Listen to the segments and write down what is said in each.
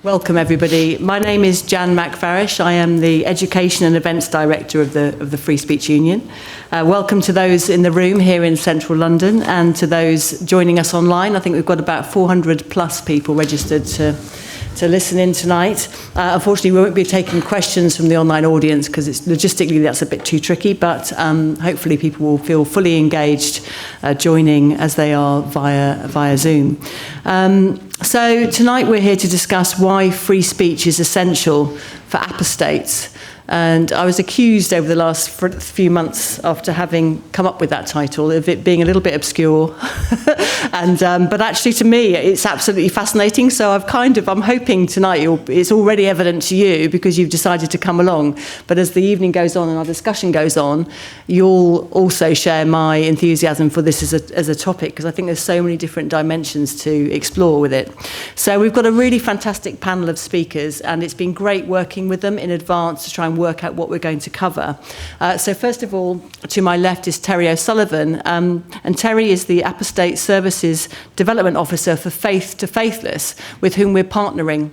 Welcome everybody. My name is Jan McFarish. I am the Education and Events Director of the Free Speech Union. Welcome to those in the room here in central London and to those joining us online. I think we've got about 400 plus people registered to listen in tonight. Unfortunately, we won't be taking questions from the online audience because it's logistically that's a bit too tricky, but hopefully people will feel fully engaged joining as they are via Zoom. So tonight we're here to discuss why free speech is essential for apostates. And I was accused over the last few months after having come up with that title of it being a little bit obscure. But actually to me it's absolutely fascinating. So I'm hoping tonight it's already evident to you because you've decided to come along. But as the evening goes on and our discussion goes on, you'll also share my enthusiasm for this as a topic because I think there's so many different dimensions to explore with it. So we've got a really fantastic panel of speakers and it's been great working with them in advance to try and work out what we're going to cover. So first of all, to my left is Terri O'Sullivan, and Terri is the Apostate Services Development Officer for Faith to Faithless, with whom we're partnering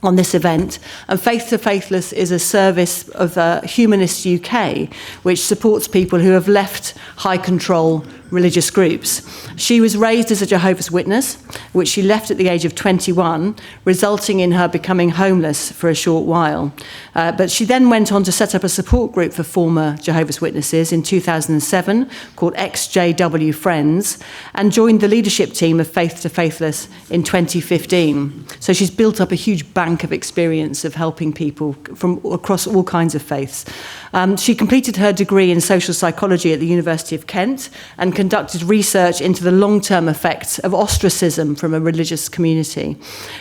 on this event. And Faith to Faithless is a service of Humanists UK, which supports people who have left high control religious groups. She was raised as a Jehovah's Witness, which she left at the age of 21, resulting in her becoming homeless for a short while. But she then went on to set up a support group for former Jehovah's Witnesses in 2007 called ex-JW Friends and joined the leadership team of Faith to Faithless in 2015. So she's built up a huge bank of experience of helping people from across all kinds of faiths. She completed her degree in social psychology at the University of Kent and conducted research into the long-term effects of ostracism from a religious community.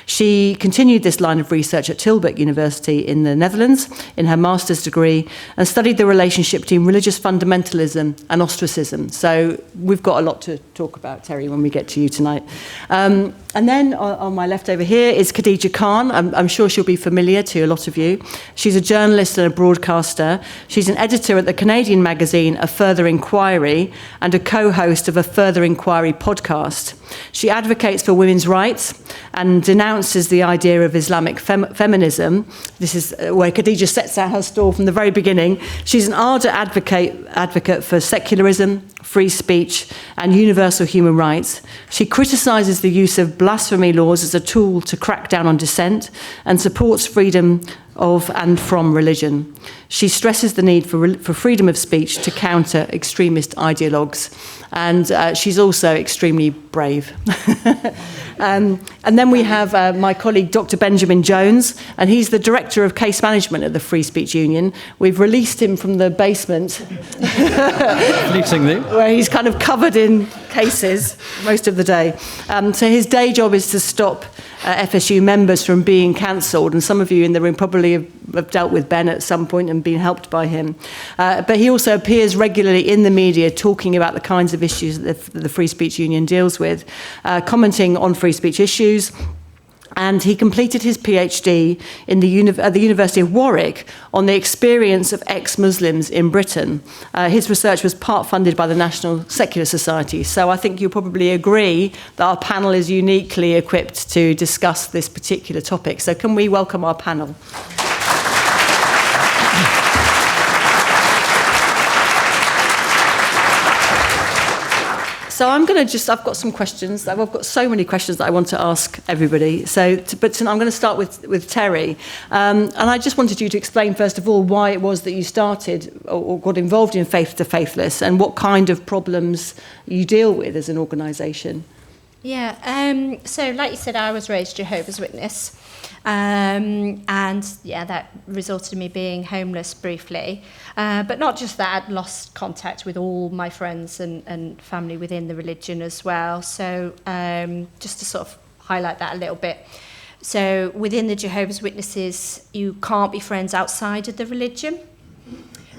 She continued this line of research at Tilburg University in the Netherlands in her master's degree and studied the relationship between religious fundamentalism and ostracism. So we've got a lot to talk about, Terri, when we get to you tonight. And then on my left over here is Khadija Khan. I'm sure she'll be familiar to a lot of you. She's a journalist and a broadcaster. She's an editor at the Canadian magazine A Further Inquiry and a co-host of a Further Inquiry podcast. She advocates for women's rights and denounces the idea of Islamic feminism. This is where Khadija sets out her stall from the very beginning. She's an ardent advocate for secularism, free speech and universal human rights. She criticises the use of blasphemy laws as a tool to crack down on dissent and supports freedom of and from religion. She stresses the need for freedom of speech to counter extremist ideologues. And she's also extremely brave. And then we have my colleague, Dr. Benjamin Jones, and he's the Director of Case Management at the Free Speech Union. We've released him from the basement, where he's kind of covered in cases most of the day. So his day job is to stop FSU members from being cancelled, and some of you in the room probably have dealt with Ben at some point and been helped by him. But he also appears regularly in the media talking about the kinds of issues that the Free Speech Union deals with, commenting on free speech issues. And he completed his PhD at the University of Warwick on the experience of ex-Muslims in Britain. His research was part funded by the National Secular Society. So I think you'll probably agree that our panel is uniquely equipped to discuss this particular topic. So can we welcome our panel? So I've got some questions. I've got so many questions that I want to ask everybody. But I'm going to start with Terri. And I just wanted you to explain, first of all, why it was that you started or got involved in Faith to Faithless and what kind of problems you deal with as an organisation. Yeah, so like you said, I was raised Jehovah's Witness. That resulted in me being homeless briefly. But not just that, I'd lost contact with all my friends and family within the religion as well. So just to sort of highlight that a little bit. So within the Jehovah's Witnesses, you can't be friends outside of the religion.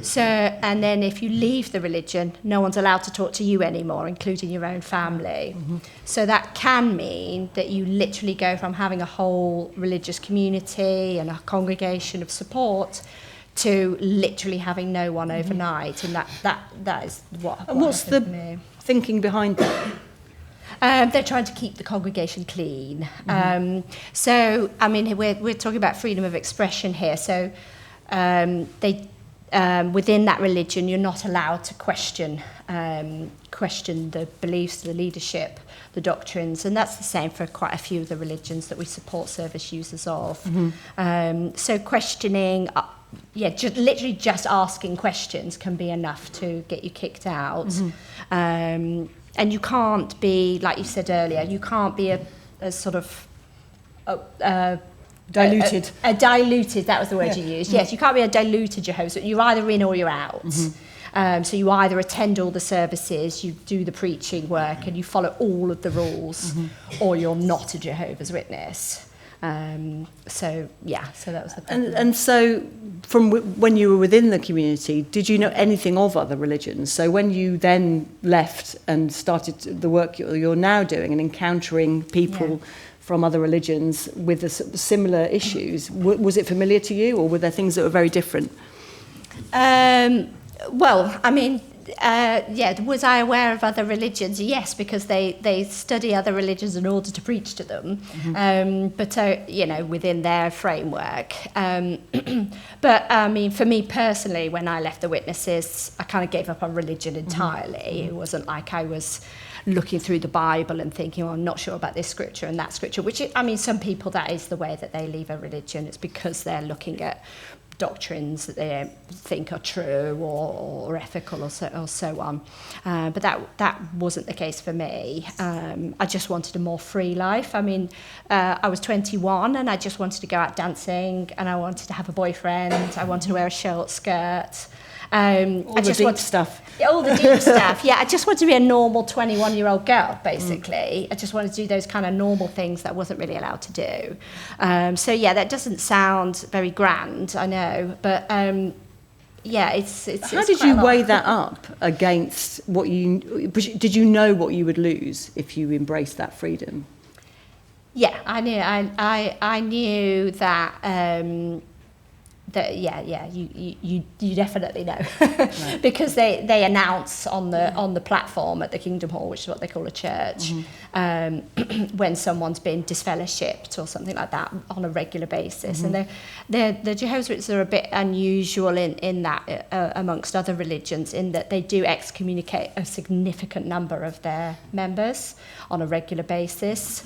So, and then if you leave the religion, no one's allowed to talk to you anymore, including your own family. Mm-hmm. So that can mean that you literally go from having a whole religious community and a congregation of support to literally having no one overnight. And that is what And what's the thinking behind that? They're trying to keep the congregation clean. So, I mean, we're talking about freedom of expression here. So, within that religion, you're not allowed to question the beliefs, the leadership, the doctrines, and that's the same for quite a few of the religions that we support service users of. So, questioning. Literally just asking questions can be enough to get you kicked out. And you can't be, like you said earlier, you can't be a sort of diluted. A diluted, that was the word you used. Yes, you can't be a diluted Jehovah's Witness. You're either in or you're out. So you either attend all the services, you do the preaching work, and you follow all of the rules, or you're not a Jehovah's Witness. So that was the problem. And so from when you were within the community, did you know anything of other religions? So when you then left and started the work you're now doing and encountering people from other religions with the similar issues, was it familiar to you, or were there things that were very different? Well, I mean, was I aware of other religions? Yes, because they study other religions in order to preach to them, but within their framework. But I mean, for me personally, when I left the Witnesses, I kind of gave up on religion entirely. It wasn't like I was looking through the Bible and thinking, I'm not sure about this scripture and that scripture, which, I mean, some people, that is the way that they leave a religion. It's because they're looking at doctrines that they don't think are true or ethical or so on. But that wasn't the case for me. I just wanted a more free life. I mean, I was 21 and I just wanted to go out dancing, and I wanted to have a boyfriend. I wanted to wear a short skirt. All the deep stuff. All the deep stuff, yeah. I just wanted to be a normal 21-year-old girl, basically. I just wanted to do those kind of normal things that I wasn't really allowed to do. That doesn't sound very grand, I know, but it's How did you weigh that up against what did you know what you would lose if you embraced that freedom? Yeah, I knew. I knew that. You definitely know, right. Because they announce on the platform at the Kingdom Hall, which is what they call a church, when someone's been disfellowshipped or something like that on a regular basis. And the Jehovah's Witnesses are a bit unusual in that amongst other religions, in that they do excommunicate a significant number of their members on a regular basis,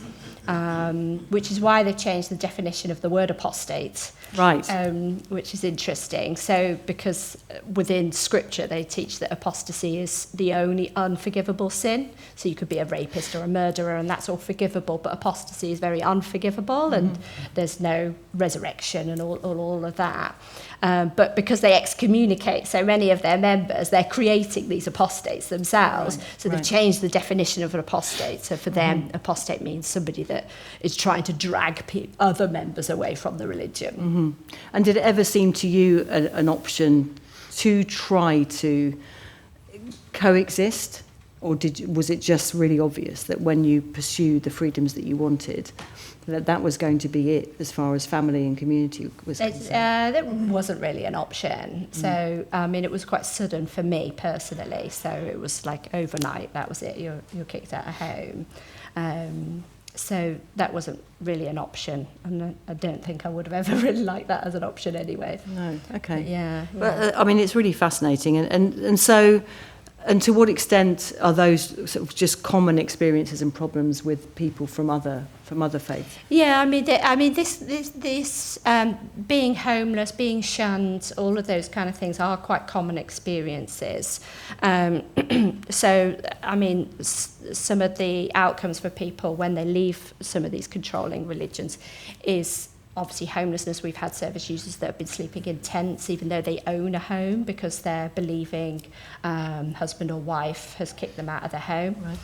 which is why they've changed the definition of the word apostate. Right. Which is interesting. So, because within Scripture they teach that apostasy is the only unforgivable sin. So you could be a rapist or a murderer and that's all forgivable, but apostasy is very unforgivable, and there's no resurrection and all of that. But because they excommunicate so many of their members, they're creating these apostates themselves. Right. So they've changed the definition of an apostate. So for them, apostate means somebody that is trying to drag other members away from the religion. And did it ever seem to you an option to try to coexist, or was it just really obvious that when you pursued the freedoms that you wanted, that was going to be it as far as family and community was concerned? That wasn't really an option. So, I mean, it was quite sudden for me personally. So it was like overnight, that was it, you're kicked out of home. So that wasn't really an option, and I don't think I would have ever really liked that as an option anyway. No, okay. But yeah. But, I mean, it's really fascinating, and so, and to what extent are those sort of just common experiences and problems with people from other faiths? Yeah, I mean, this being homeless, being shunned, all of those kind of things are quite common experiences. So, I mean, some of the outcomes for people when they leave some of these controlling religions is obviously homelessness. We've had service users that have been sleeping in tents even though they own a home, because they're believing husband or wife has kicked them out of their home. Right.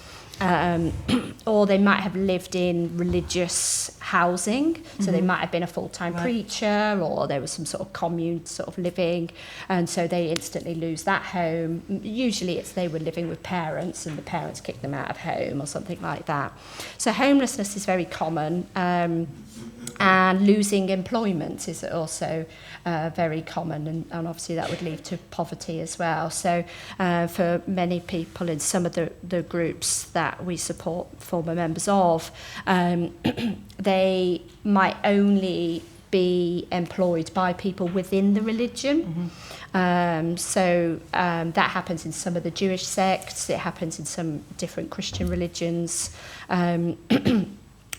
Or they might have lived in religious housing, so they might have been a full-time preacher, or there was some sort of commune sort of living, and so they instantly lose that home. Usually it's they were living with parents and the parents kicked them out of home or something like that. So homelessness is very common. And losing employment is also very common, and obviously that would lead to poverty as well. So for many people in some of the groups that we support former members of, they might only be employed by people within the religion. So that happens in some of the Jewish sects, it happens in some different Christian religions.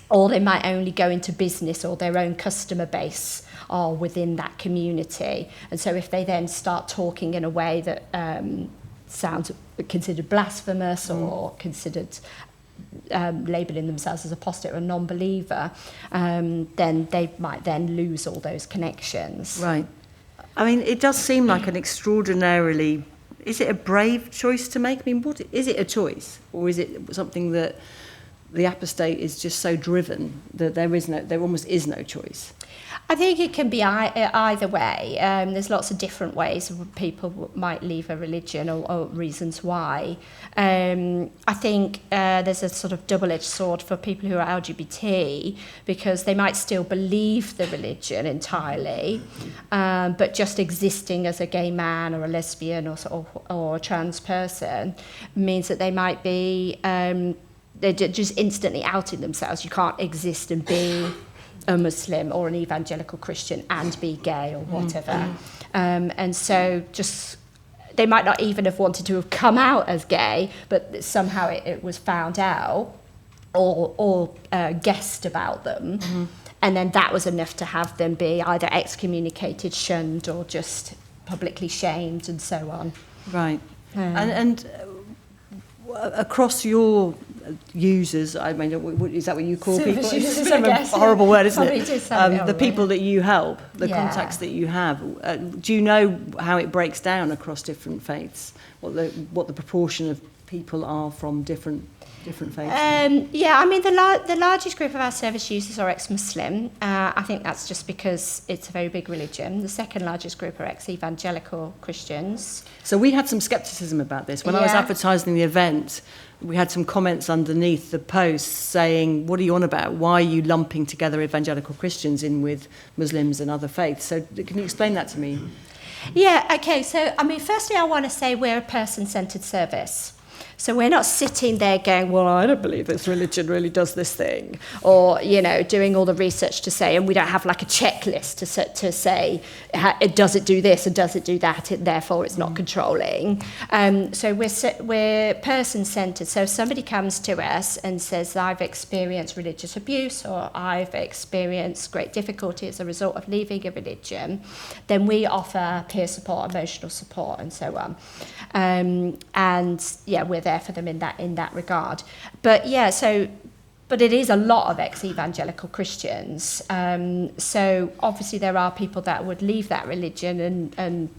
Or they might only go into business, or their own customer base are within that community. And so if they then start talking in a way that sounds considered blasphemous or considered labelling themselves as apostate or a non-believer, then they might then lose all those connections. Right. I mean, it does seem like an extraordinarily... Is it a brave choice to make? I mean, is it a choice? Or is it something that the apostate is just so driven that there almost is no choice? I think it can be either way. There's lots of different ways people might leave a religion, or reasons why. I think there's a sort of double-edged sword for people who are LGBT, because they might still believe the religion entirely, but just existing as a gay man or a lesbian or a trans person means that they might be... they're just instantly outing themselves. You can't exist and be a Muslim or an evangelical Christian and be gay or whatever. And so just, they might not even have wanted to have come out as gay, but somehow it was found out or guessed about them. And then that was enough to have them be either excommunicated, shunned, or just publicly shamed and so on. Right. And across your users, I mean, is that what you call people? It's a horrible word, isn't it? The people that you help, the contacts that you have. Do you know how it breaks down across different faiths? What the proportion of people are from different faiths? Yeah, I mean, the largest group of our service users are ex-Muslim. I think that's just because it's a very big religion. The second largest group are ex-Evangelical Christians. So we had some scepticism about this. When I was advertising the event, we had some comments underneath the post saying, what are you on about? Why are you lumping together evangelical Christians in with Muslims and other faiths? So can you explain that to me? Yeah, okay. So, I mean, firstly, I want to say we're a person-centred service. So we're not sitting there going, well, I don't believe this religion really does this thing, or, you know, doing all the research to say, and we don't have like a checklist to say, does it do this and does it do that, and therefore it's not controlling. So we're person-centred. So if somebody comes to us and says, I've experienced religious abuse, or I've experienced great difficulty as a result of leaving a religion, then we offer peer support, emotional support, and so on. And yeah, we're there for them in that regard. But yeah, but it is a lot of ex-evangelical Christians. So obviously there are people that would leave that religion and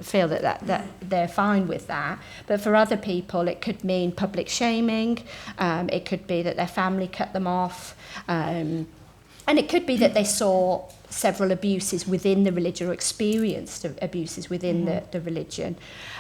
feel that they're fine with that. But for other people, it could mean public shaming. It could be that their family cut them off. And it could be that they saw several abuses within the religion, or experienced abuses within the religion.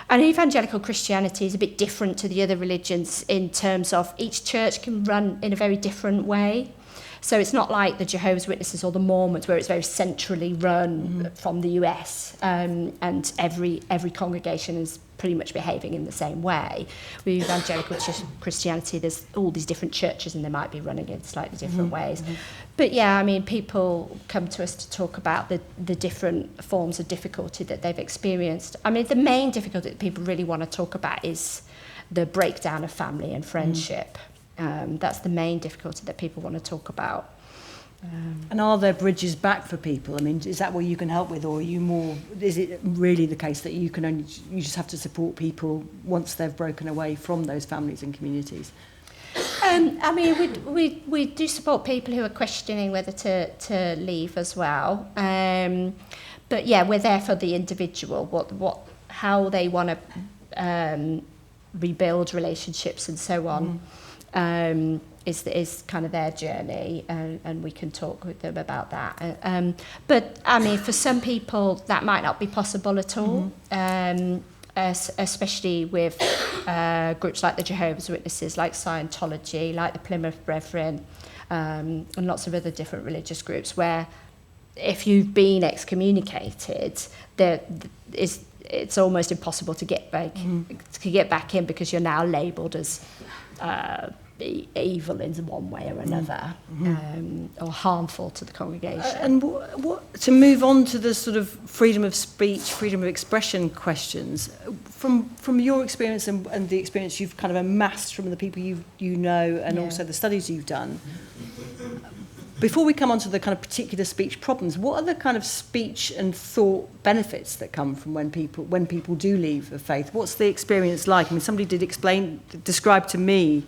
And evangelical Christianity is a bit different to the other religions in terms of each church can run in a very different way. So it's not like the Jehovah's Witnesses or the Mormons, where it's very centrally run from the US, and every congregation is pretty much behaving in the same way. With evangelical Christianity, there's all these different churches, and they might be running in slightly different ways. But yeah, I mean, people come to us to talk about the different forms of difficulty that they've experienced. I mean, the main difficulty that people really want to talk about is the breakdown of family and friendship. That's the main difficulty that people want to talk about. And are there bridges back for people? I mean, is that what you can help with, or are you more? Is it really the case that you just have to support people once they've broken away from those families and communities? I mean, we do support people who are questioning whether to leave as well. But yeah, we're there for the individual, how they want to rebuild relationships and so on. Is kind of their journey, and we can talk with them about that. But I mean, for some people that might not be possible at all. especially with groups like the Jehovah's Witnesses, like Scientology, like the Plymouth Brethren, and lots of other different religious groups, where if you've been excommunicated, it's almost impossible to get back in, because you're now labelled as evil in one way or another, or harmful to the congregation. And what to move on to the sort of freedom of speech, freedom of expression questions, from your experience and the experience you've kind of amassed from the people you know, and also the studies you've done. Before we come on to the kind of particular speech problems, what are the kind of speech and thought benefits that come from when people do leave the faith? What's the experience like? I mean, somebody did describe to me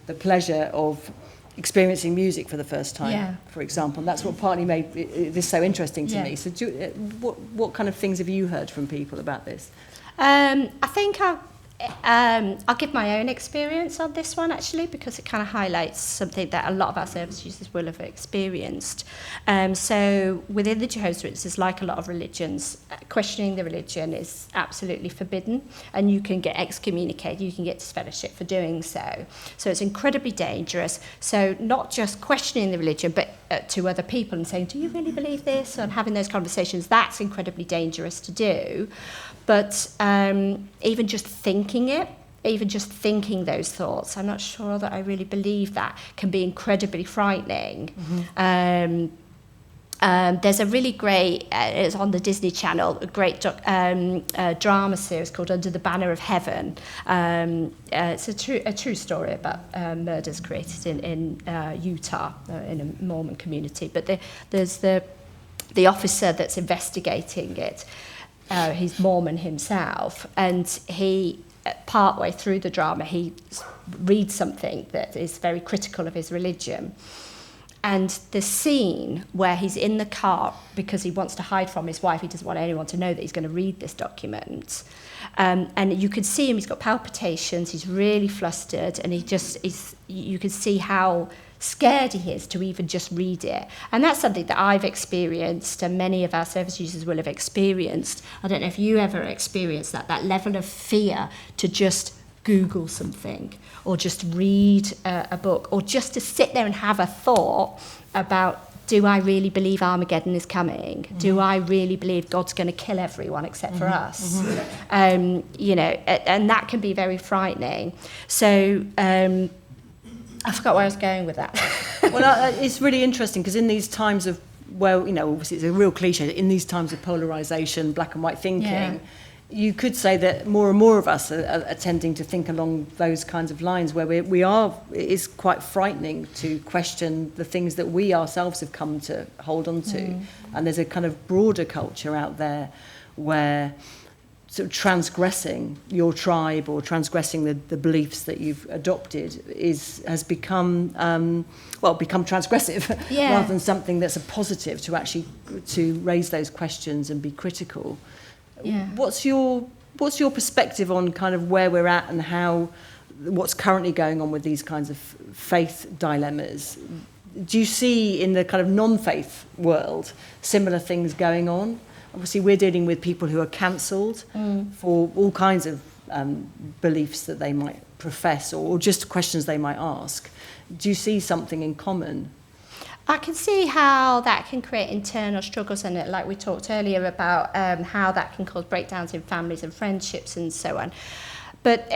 the pleasure of experiencing music for the first time, for example. And that's what partly made this so interesting to me. So what kind of things have you heard from people about this? I think I'll give my own experience on this one, actually, because it kind of highlights something that a lot of our service users will have experienced. So within the Jehovah's Witnesses, like a lot of religions, questioning the religion is absolutely forbidden, and you can get excommunicated, you can get disfellowship for doing so. So it's incredibly dangerous. So not just questioning the religion, but to other people and saying, do you really believe this? And having those conversations, that's incredibly dangerous to do. But even just thinking those thoughts, I'm not sure that I really believe that, can be incredibly frightening. There's a really great, it's on the Disney Channel, a great drama series called Under the Banner of Heaven. It's a true story about murders created in Utah, in a Mormon community. But there's the officer that's investigating it. He's Mormon himself, and he, partway through the drama, he reads something that is very critical of his religion. And the scene where he's in the car because he wants to hide from his wife, he doesn't want anyone to know that he's going to read this document. And you could see him, he's got palpitations, he's really flustered, and you can see how scared he is to even just read it. And that's something that I've experienced, and many of our service users will have experienced. I don't know if you ever experienced that level of fear to just Google something, or just read a book, or just to sit there and have a thought about, do I really believe Armageddon is coming? Do I really believe God's going to kill everyone except for us? You know, and that can be very frightening. So I forgot where I was going with that. Well, it's really interesting, because in these times of, well, you know, obviously it's a real cliche, in these times of polarisation, black and white thinking, you could say that more and more of us are tending to think along those kinds of lines, where it is quite frightening to question the things that we ourselves have come to hold on to. And there's a kind of broader culture out there where sort of transgressing your tribe, or transgressing the beliefs that you've adopted has become transgressive, rather than something that's a positive, to raise those questions and be critical. What's your perspective on kind of where we're at, and what's currently going on with these kinds of faith dilemmas? Do you see in the kind of non-faith world similar things going on? Obviously, we're dealing with people who are cancelled for all kinds of beliefs that they might profess, or just questions they might ask. Do you see something in common? I can see how that can create internal struggles, and like we talked earlier about how that can cause breakdowns in families and friendships and so on. But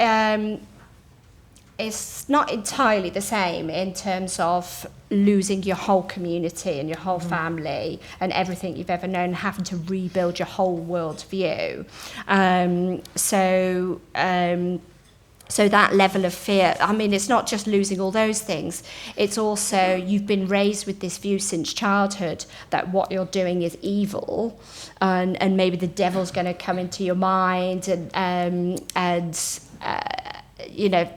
it's not entirely the same in terms of losing your whole community and your whole family and everything you've ever known, having to rebuild your whole world view. So that level of fear, I mean, it's not just losing all those things. It's also, you've been raised with this view since childhood that what you're doing is evil, and maybe the devil's going to come into your mind, and you know,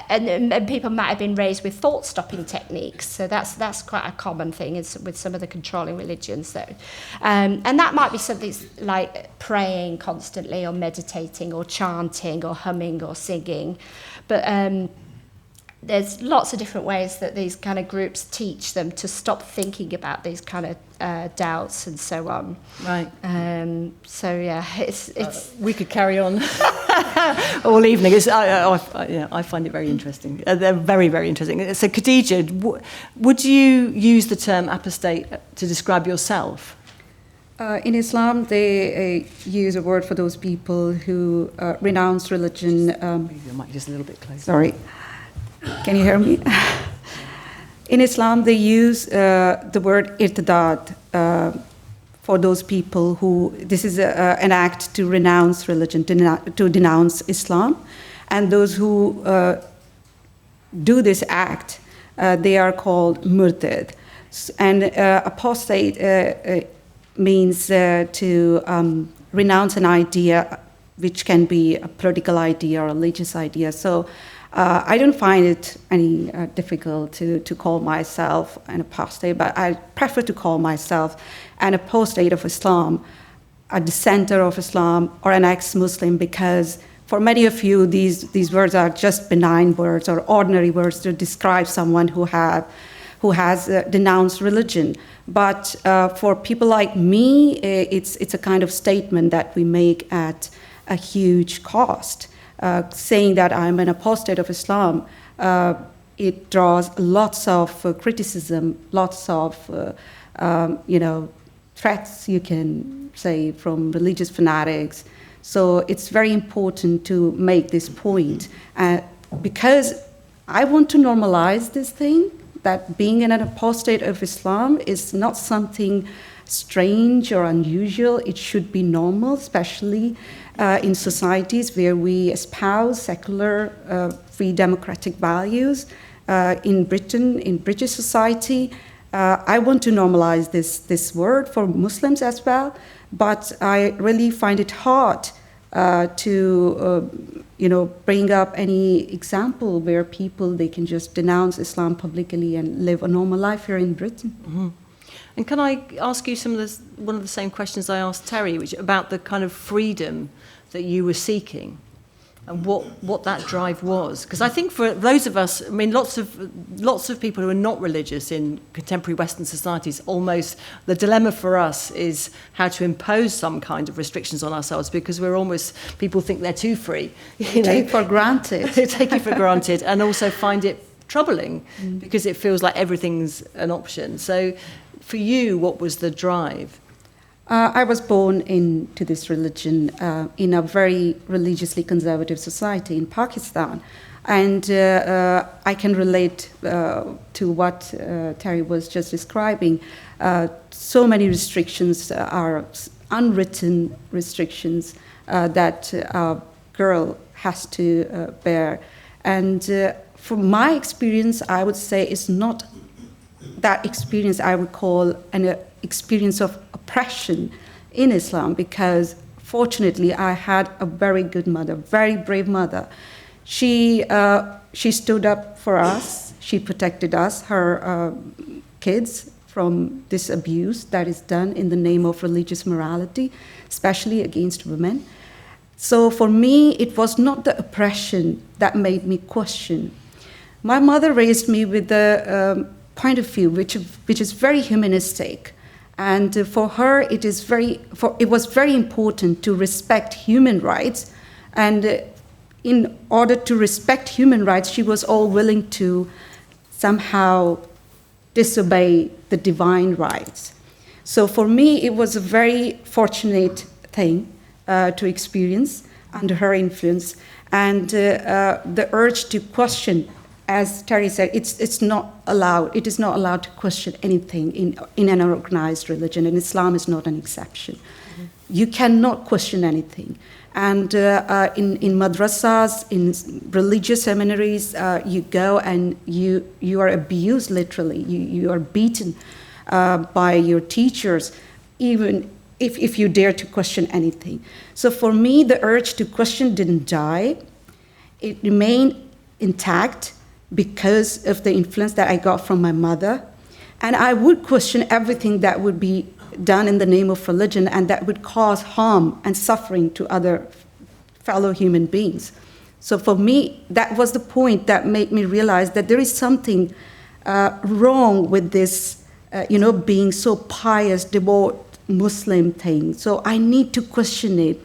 and people might have been raised with thought-stopping techniques. So that's quite a common thing with some of the controlling religions, though. And that might be something like praying constantly, or meditating, or chanting, or humming, or singing. But there's lots of different ways that these kind of groups teach them to stop thinking about these kind of doubts and so on. Right. So yeah, it's we could carry on all evening. I find it very interesting. They're very, very interesting. So Khadija, would you use the term apostate to describe yourself? In Islam, they use a word for those people who renounce religion. Maybe the mic just a little bit closer. Sorry. Can you hear me? In Islam, they use the word irtidad for those people who, this is an act to renounce religion, to denounce Islam. And those who do this act, they are called murtad. And apostate means to renounce an idea, which can be a political idea or a religious idea. So I don't find it any difficult to call myself an apostate, but I prefer to call myself an apostate of Islam, a dissenter of Islam, or an ex-Muslim, because for many of you, these words are just benign words or ordinary words to describe someone who has denounced religion. But for people like me, it's a kind of statement that we make at a huge cost. Saying that I'm an apostate of Islam, it draws lots of criticism, lots of threats, you can say, from religious fanatics. So it's very important to make this point, because I want to normalize this thing, that being an apostate of Islam is not something strange or unusual. It should be normal, especially in societies where we espouse secular, free democratic values. In Britain, in British society, I want to normalize this word for Muslims as well, but I really find it hard to bring up any example where people, they can just denounce Islam publicly and live a normal life here in Britain. Mm-hmm. And can I ask you one of the same questions I asked Terri, which about the kind of freedom that you were seeking and what that drive was? Because I think for those of us, I mean, lots of people who are not religious in contemporary Western societies, almost the dilemma for us is how to impose some kind of restrictions on ourselves, because people think they're too free. Take for granted. They take it for granted, and also find it troubling because it feels like everything's an option. So for you, what was the drive? I was born into this religion in a very religiously conservative society in Pakistan. And I can relate to what Terri was just describing. So many restrictions are unwritten restrictions that a girl has to bear. And from my experience, I would say it's not that experience I would call an experience of oppression in Islam, because fortunately I had a very good mother, very brave mother. She stood up for us. She protected us, her kids, from this abuse that is done in the name of religious morality, especially against women. So for me, it was not the oppression that made me question. My mother raised me with the point of view which is very humanistic, and for her it was very important to respect human rights, and in order to respect human rights, she was all willing to somehow disobey the divine rights. So for me, it was a very fortunate thing to experience under her influence, and the urge to question. As Terri said, it's not allowed. It is not allowed to question anything in an organized religion, and Islam is not an exception. Mm-hmm. You cannot question anything. And in madrasas, in religious seminaries, you go and you are abused literally. You are beaten by your teachers, even if you dare to question anything. So for me, the urge to question didn't die. It remained intact, because of the influence that I got from my mother. And I would question everything that would be done in the name of religion and that would cause harm and suffering to other fellow human beings. So for me, that was the point that made me realize that there is something wrong with this, being so pious, devout Muslim thing. So I need to question it.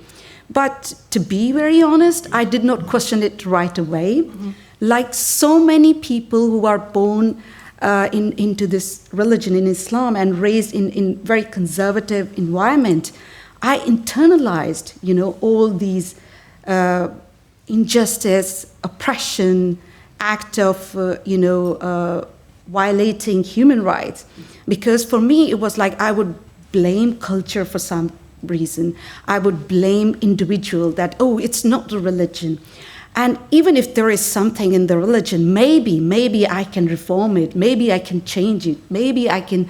But to be very honest, I did not question it right away. Mm-hmm. Like so many people who are born into this religion in Islam and raised in very conservative environment, I internalized, all these injustice, oppression, act of, violating human rights. Because for me, it was like I would blame culture for some reason. I would blame individual that, it's not the religion. And even if there is something in the religion, maybe I can reform it, maybe I can change it, maybe I can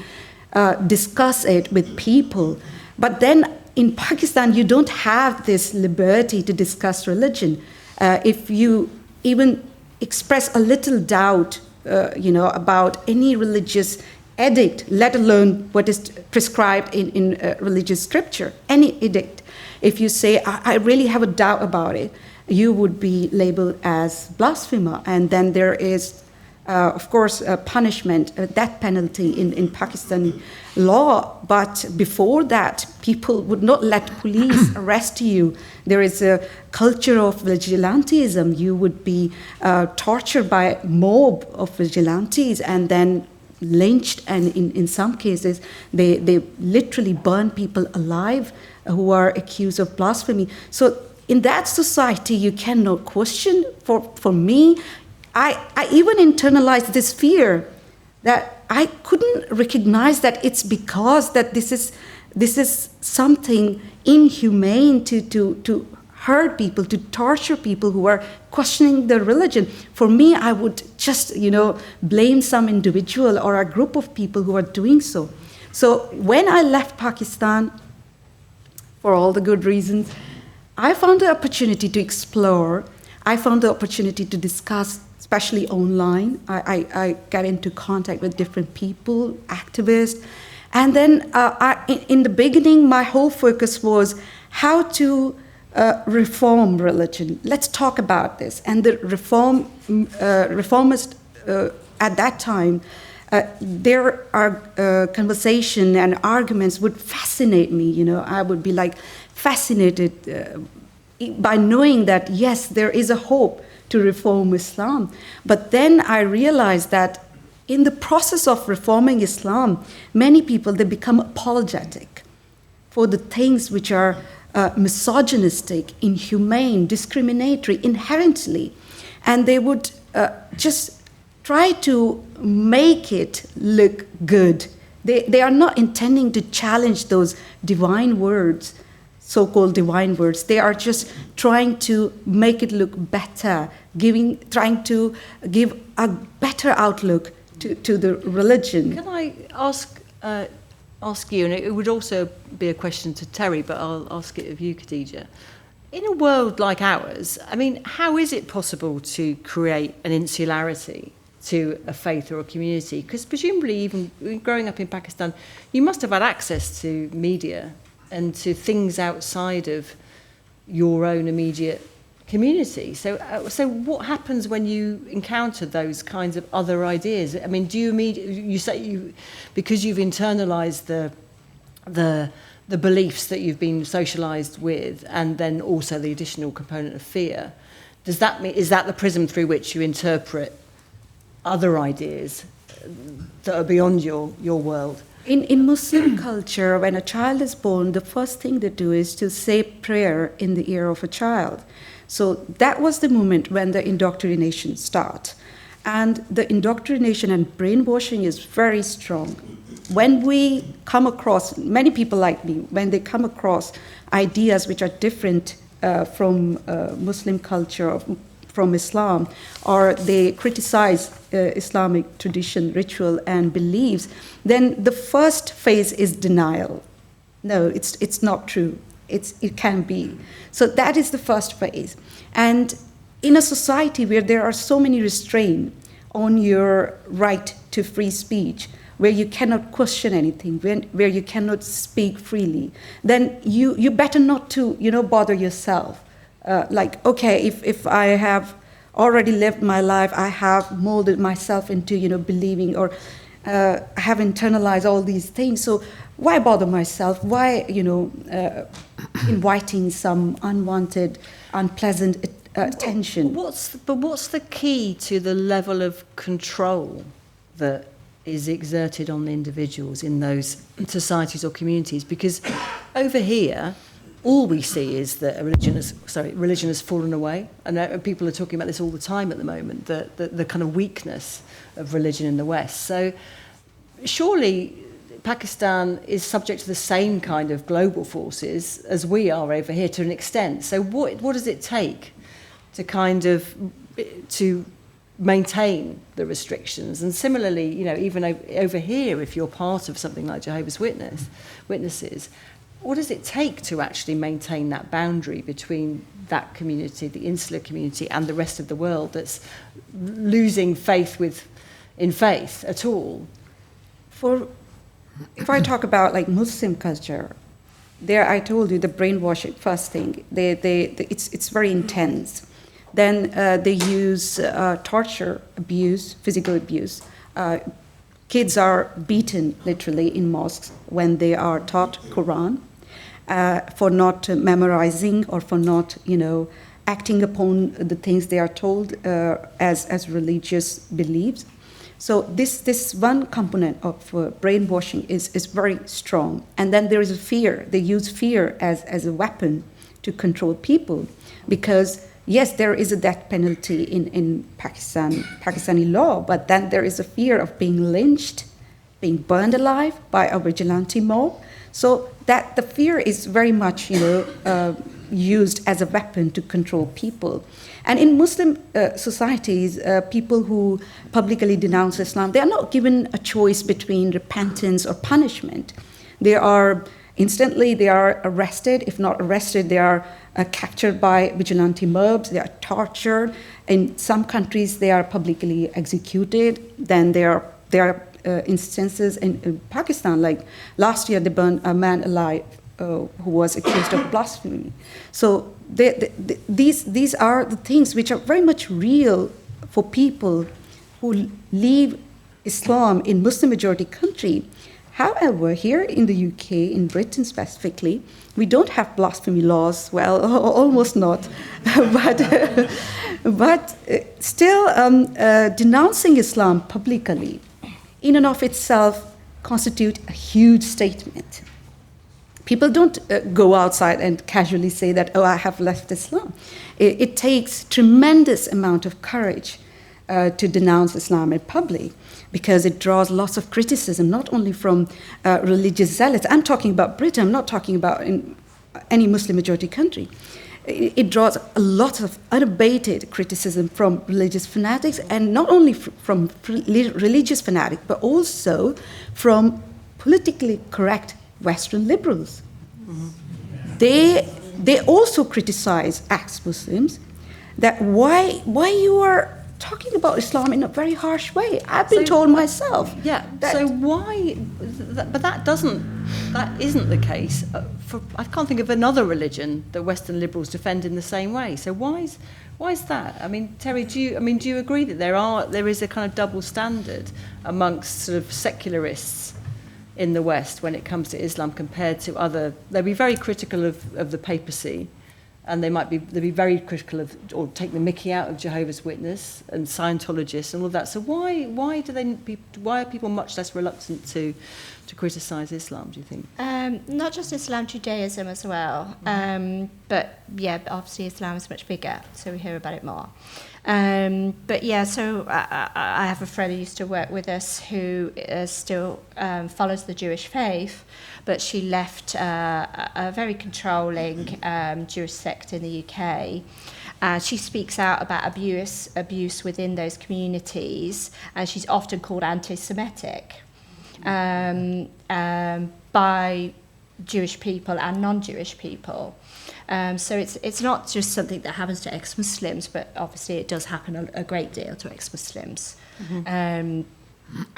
discuss it with people. But then in Pakistan, you don't have this liberty to discuss religion. If you even express a little doubt, about any religious edict, let alone what is prescribed in religious scripture, any edict, if you say, I really have a doubt about it, you would be labeled as blasphemer. And then there is, of course, a punishment, a death penalty in Pakistani law. But before that, people would not let police arrest you. There is a culture of vigilantism. You would be tortured by a mob of vigilantes and then lynched. And in some cases, they literally burn people alive who are accused of blasphemy. So in that society, you cannot question. For me, I even internalized this fear that I couldn't recognize that it's because that this is something inhumane to hurt people, to torture people who are questioning their religion. For me, I would just, blame some individual or a group of people who are doing so. So when I left Pakistan, for all the good reasons, I found the opportunity to explore. I found the opportunity to discuss, especially online. I got into contact with different people, activists. And then in the beginning, my whole focus was how to reform religion. Let's talk about this. And the reformists at that time, their conversation and arguments would fascinate me. I would be like fascinated by knowing that, yes, there is a hope to reform Islam. But then I realized that in the process of reforming Islam, many people, they become apologetic for the things which are misogynistic, inhumane, discriminatory, inherently. And they would just try to make it look good. They are not intending to challenge those divine words, so-called divine words. They are just trying to make it look better, trying to give a better outlook to the religion. Can I ask you, and it would also be a question to Terri, but I'll ask it of you, Khadija. In a world like ours, how is it possible to create an insularity to a faith or a community? Because presumably, even growing up in Pakistan, you must have had access to media and to things outside of your own immediate community. So what happens when you encounter those kinds of other ideas? Do you say because you've internalized the beliefs that you've been socialized with, and then also the additional component of fear, is that the prism through which you interpret other ideas that are beyond your world? In Muslim culture, when a child is born, the first thing they do is to say prayer in the ear of a child. So that was the moment when the indoctrination starts. And the indoctrination and brainwashing is very strong. When we come across, many people like me, when they come across ideas which are different from Muslim culture, or from Islam, or they criticize Islamic tradition, ritual, and beliefs, then the first phase is denial. No, it's not true. It can be. So that is the first phase. And in a society where there are so many restraints on your right to free speech, where you cannot question anything, where you cannot speak freely, then you better not to bother yourself like, okay, if I have already lived my life, I have molded myself into, believing, or I have internalized all these things. So why bother myself? Why, inviting some unwanted, unpleasant attention? But what's the key to the level of control that is exerted on individuals in those societies or communities? Because over here, all we see is that religion has fallen away, and people are talking about this all the time at the moment, the kind of weakness of religion in the West. So surely Pakistan is subject to the same kind of global forces as we are over here to an extent. So what does it take to maintain the restrictions? And similarly, even over here, if you're part of something like Jehovah's Witnesses, what does it take to actually maintain that boundary between that community, the insular community, and the rest of the world that's losing faith in faith at all? If I talk about like Muslim culture, there I told you the brainwashing first thing. It's very intense. Then they use torture, abuse, physical abuse. Kids are beaten literally in mosques when they are taught Quran for not memorizing or for not, acting upon the things they are told as religious beliefs. So this one component of brainwashing is very strong. And then there is a fear. They use fear as a weapon to control people, because yes, there is a death penalty in Pakistani law, but then there is a fear of being lynched, being burned alive by a vigilante mob. So that the fear is very much, used as a weapon to control people. And in Muslim societies, people who publicly denounce Islam, they are not given a choice between repentance or punishment. They are arrested. If not arrested, they are captured by vigilante mobs. They are tortured. In some countries, they are publicly executed. Then there are instances in Pakistan, like last year, they burned a man alive who was accused of blasphemy. So these are the things which are very much real for people who leave Islam in Muslim majority country. However, here in the UK, in Britain specifically, we don't have blasphemy laws. Well, almost not, but still denouncing Islam publicly, in and of itself, constitute a huge statement. People don't go outside and casually say that, oh, I have left Islam. It takes tremendous amount of courage to denounce Islam in public, because it draws lots of criticism, not only from religious zealots. I'm talking about Britain, I'm not talking about in any Muslim majority country. It draws a lot of unabated criticism from religious fanatics, and not only from religious fanatics, but also from politically correct Western liberals. Mm-hmm. They also criticize ex-Muslims that why you are talking about Islam in a very harsh way. I've been told myself. Yeah. So why? But that isn't the case. I can't think of another religion that Western liberals defend in the same way. So why is that? I mean, Terri, do you agree that there is a kind of double standard amongst sort of secularists in the West when it comes to Islam compared to other? They'll be very critical of the papacy, and they'll be very critical of, or take the mickey out of Jehovah's Witness and Scientologists and all of that. So why are people much less reluctant to criticise Islam, do you think? Not just Islam, Judaism as well. But yeah, obviously Islam is much bigger, so we hear about it more. But yeah, so I have a friend who used to work with us who still follows the Jewish faith, but she left a very controlling Jewish sect in the UK. She speaks out about abuse within those communities, and she's often called anti-Semitic by Jewish people and non-Jewish people. So it's not just something that happens to ex-Muslims, but obviously it does happen a great deal to ex-Muslims. Mm-hmm.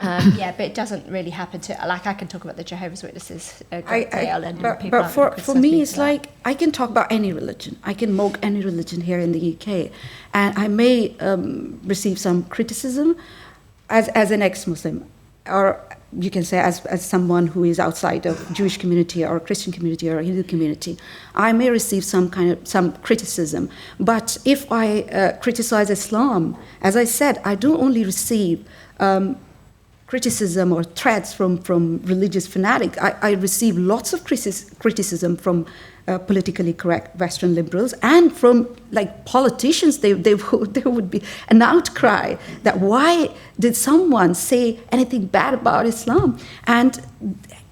Yeah, but it doesn't really happen to, like, I can talk about the Jehovah's Witnesses a great deal, and people but aren't for criticising me, me it's for that. like I can talk about any religion. I can mock any religion here in the UK, and I may receive some criticism as an ex-Muslim, or you can say as someone who is outside of Jewish community or Christian community or Hindu community. I may receive some criticism. But if I criticize Islam, as I said, I don't only receive criticism or threats from religious fanatics. I receive lots of criticism from politically correct Western liberals and from like politicians. There would be an outcry that why did someone say anything bad about Islam? And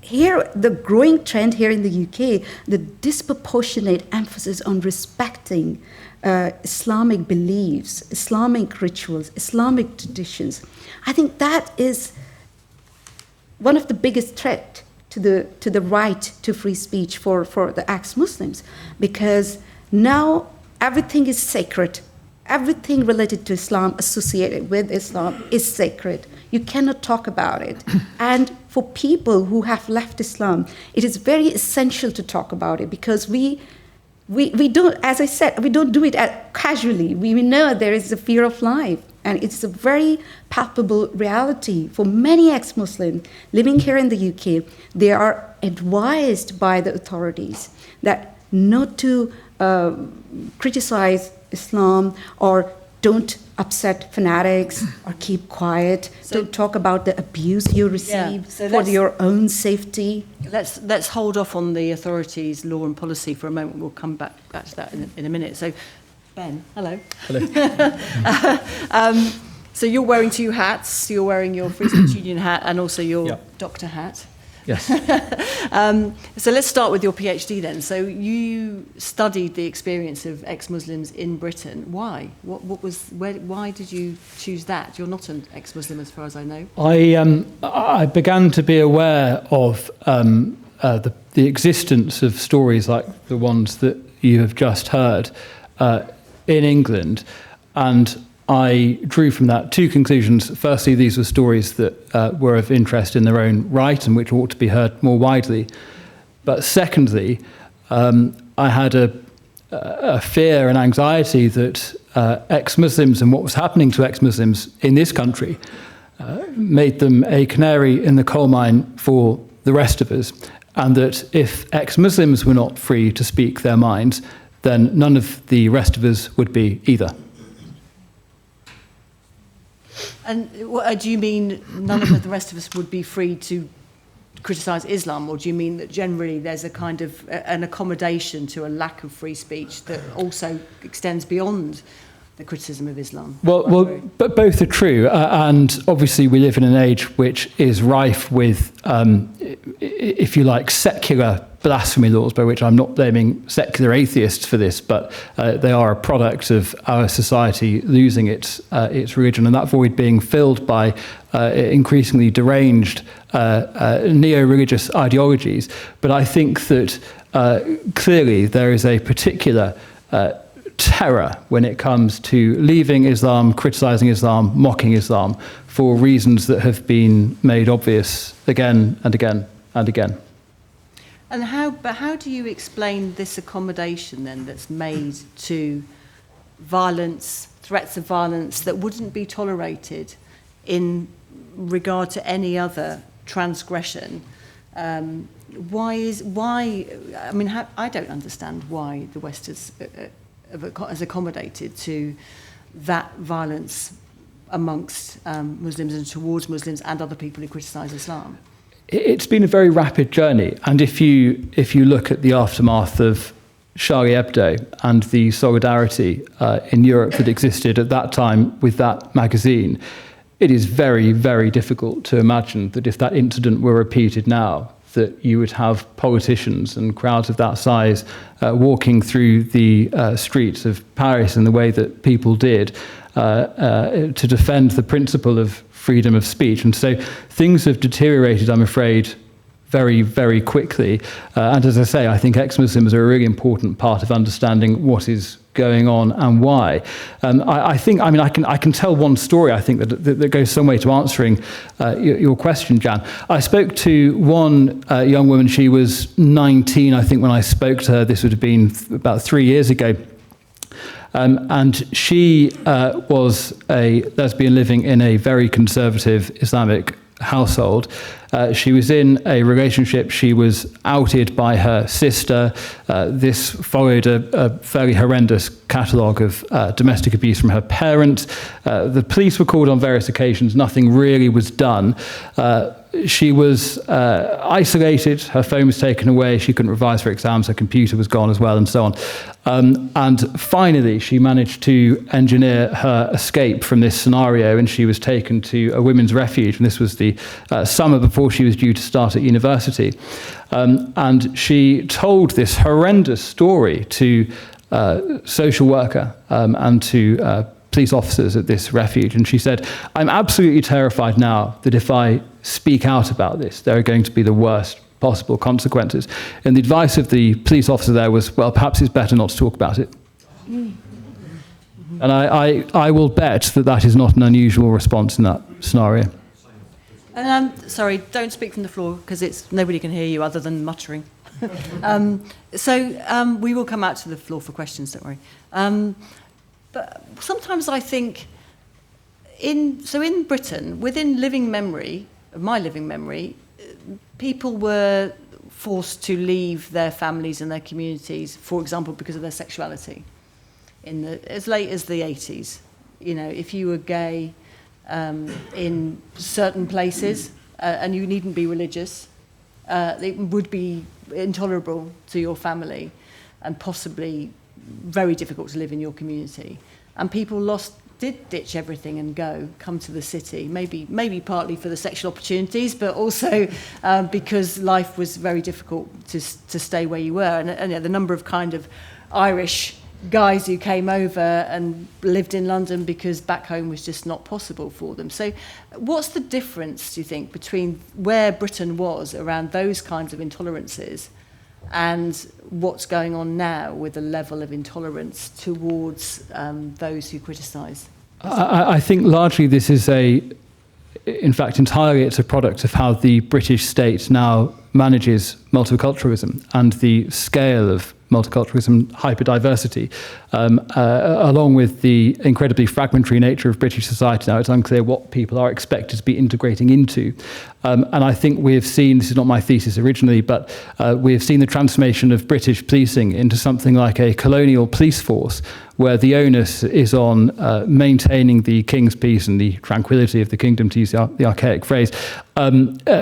here, the growing trend here in the UK, the disproportionate emphasis on respecting Islamic beliefs, Islamic rituals, Islamic traditions. I think that is one of the biggest threats to the right to free speech for the ex-Muslims, because now everything is sacred. Everything related to Islam, associated with Islam, is sacred. You cannot talk about it. And for people who have left Islam, it is very essential to talk about it, because we don't, as I said, we don't do it casually. We know there is a fear of life. And it's a very palpable reality for many ex-Muslims living here in the UK. They are advised by the authorities that not to criticize Islam, or don't upset fanatics, or keep quiet. Don't talk about the abuse you receive for your own safety. Let's hold off on the authorities' law and policy for a moment. We'll come back to that in a minute. So, Ben, hello. Hello. So you're wearing two hats. You're wearing your Free Speech Union hat and also your doctor hat. Yes. So let's start with your PhD then. So you studied the experience of ex-Muslims in Britain. Why? Why did you choose that? You're not an ex-Muslim as far as I know. I began to be aware of the existence of stories like the ones that you have just heard in England, and I drew from that two conclusions. Firstly, these were stories that were of interest in their own right and which ought to be heard more widely. But secondly, I had a fear and anxiety that ex-Muslims and what was happening to ex-Muslims in this country made them a canary in the coal mine for the rest of us, and that if ex-Muslims were not free to speak their minds, then none of the rest of us would be either. And do you mean none of the rest of us would be free to criticise Islam, or do you mean that generally there's a kind of an accommodation to a lack of free speech that also extends beyond the criticism of Islam? Well, but both are true, and obviously we live in an age which is rife with, if you like, secular blasphemy laws, by which I'm not blaming secular atheists for this, but they are a product of our society losing its religion, and that void being filled by increasingly deranged neo-religious ideologies. But I think that clearly there is a particular terror when it comes to leaving Islam, criticising Islam, mocking Islam, for reasons that have been made obvious again and again and again. And how do you explain this accommodation then that's made to violence, threats of violence that wouldn't be tolerated in regard to any other transgression? I don't understand why the West has accommodated to that violence amongst Muslims and towards Muslims and other people who criticise Islam. It's been a very rapid journey, and if you look at the aftermath of Charlie Hebdo and the solidarity in Europe that existed at that time with that magazine, it is very, very difficult to imagine that if that incident were repeated now, that you would have politicians and crowds of that size walking through the streets of Paris in the way that people did to defend the principle of freedom of speech. And so things have deteriorated, I'm afraid, very, very quickly. And as I say, I think ex-Muslims are a really important part of understanding what is going on and why. I can tell one story, I think, that goes some way to answering your question, Jan. I spoke to one young woman. She was 19, I think, when I spoke to her. This would have been about 3 years ago. And she was a lesbian living in a very conservative Islamic household. She was in a relationship. She was outed by her sister. This followed a fairly horrendous catalogue of domestic abuse from her parents. The police were called on various occasions. Nothing really was done. She was isolated. Her phone was taken away. She couldn't revise for exams. Her computer was gone as well, and so on. And finally, she managed to engineer her escape from this scenario, and she was taken to a women's refuge. And this was the summer before she was due to start at university. And she told this horrendous story to social worker and to police officers at this refuge. And she said, "I'm absolutely terrified now that if I speak out about this, there are going to be the worst possible consequences." And the advice of the police officer there was, well, perhaps it's better not to talk about it. And I will bet that is not an unusual response in that scenario. And sorry, don't speak from the floor because nobody can hear you other than muttering. So we will come out to the floor for questions, don't worry. But sometimes I think, in Britain, within my living memory, people were forced to leave their families and their communities, for example, because of their sexuality, as late as the 80s. You know, if you were gay in certain places, and you needn't be religious, it would be intolerable to your family and possibly very difficult to live in your community. And people did ditch everything and come to the city, maybe partly for the sexual opportunities, but also because life was very difficult to stay where you were. And the number of kind of Irish guys who came over and lived in London because back home was just not possible for them. So what's the difference, do you think, between where Britain was around those kinds of intolerances and what's going on now with the level of intolerance towards those who criticise? I think largely this is in fact, entirely it's a product of how the British state now manages multiculturalism and the scale of multiculturalism, hyperdiversity, along with the incredibly fragmentary nature of British society now. It's unclear what people are expected to be integrating into. And I think we have seen, this is not my thesis originally, but we have seen the transformation of British policing into something like a colonial police force, where the onus is on maintaining the king's peace and the tranquility of the kingdom, to use the archaic phrase,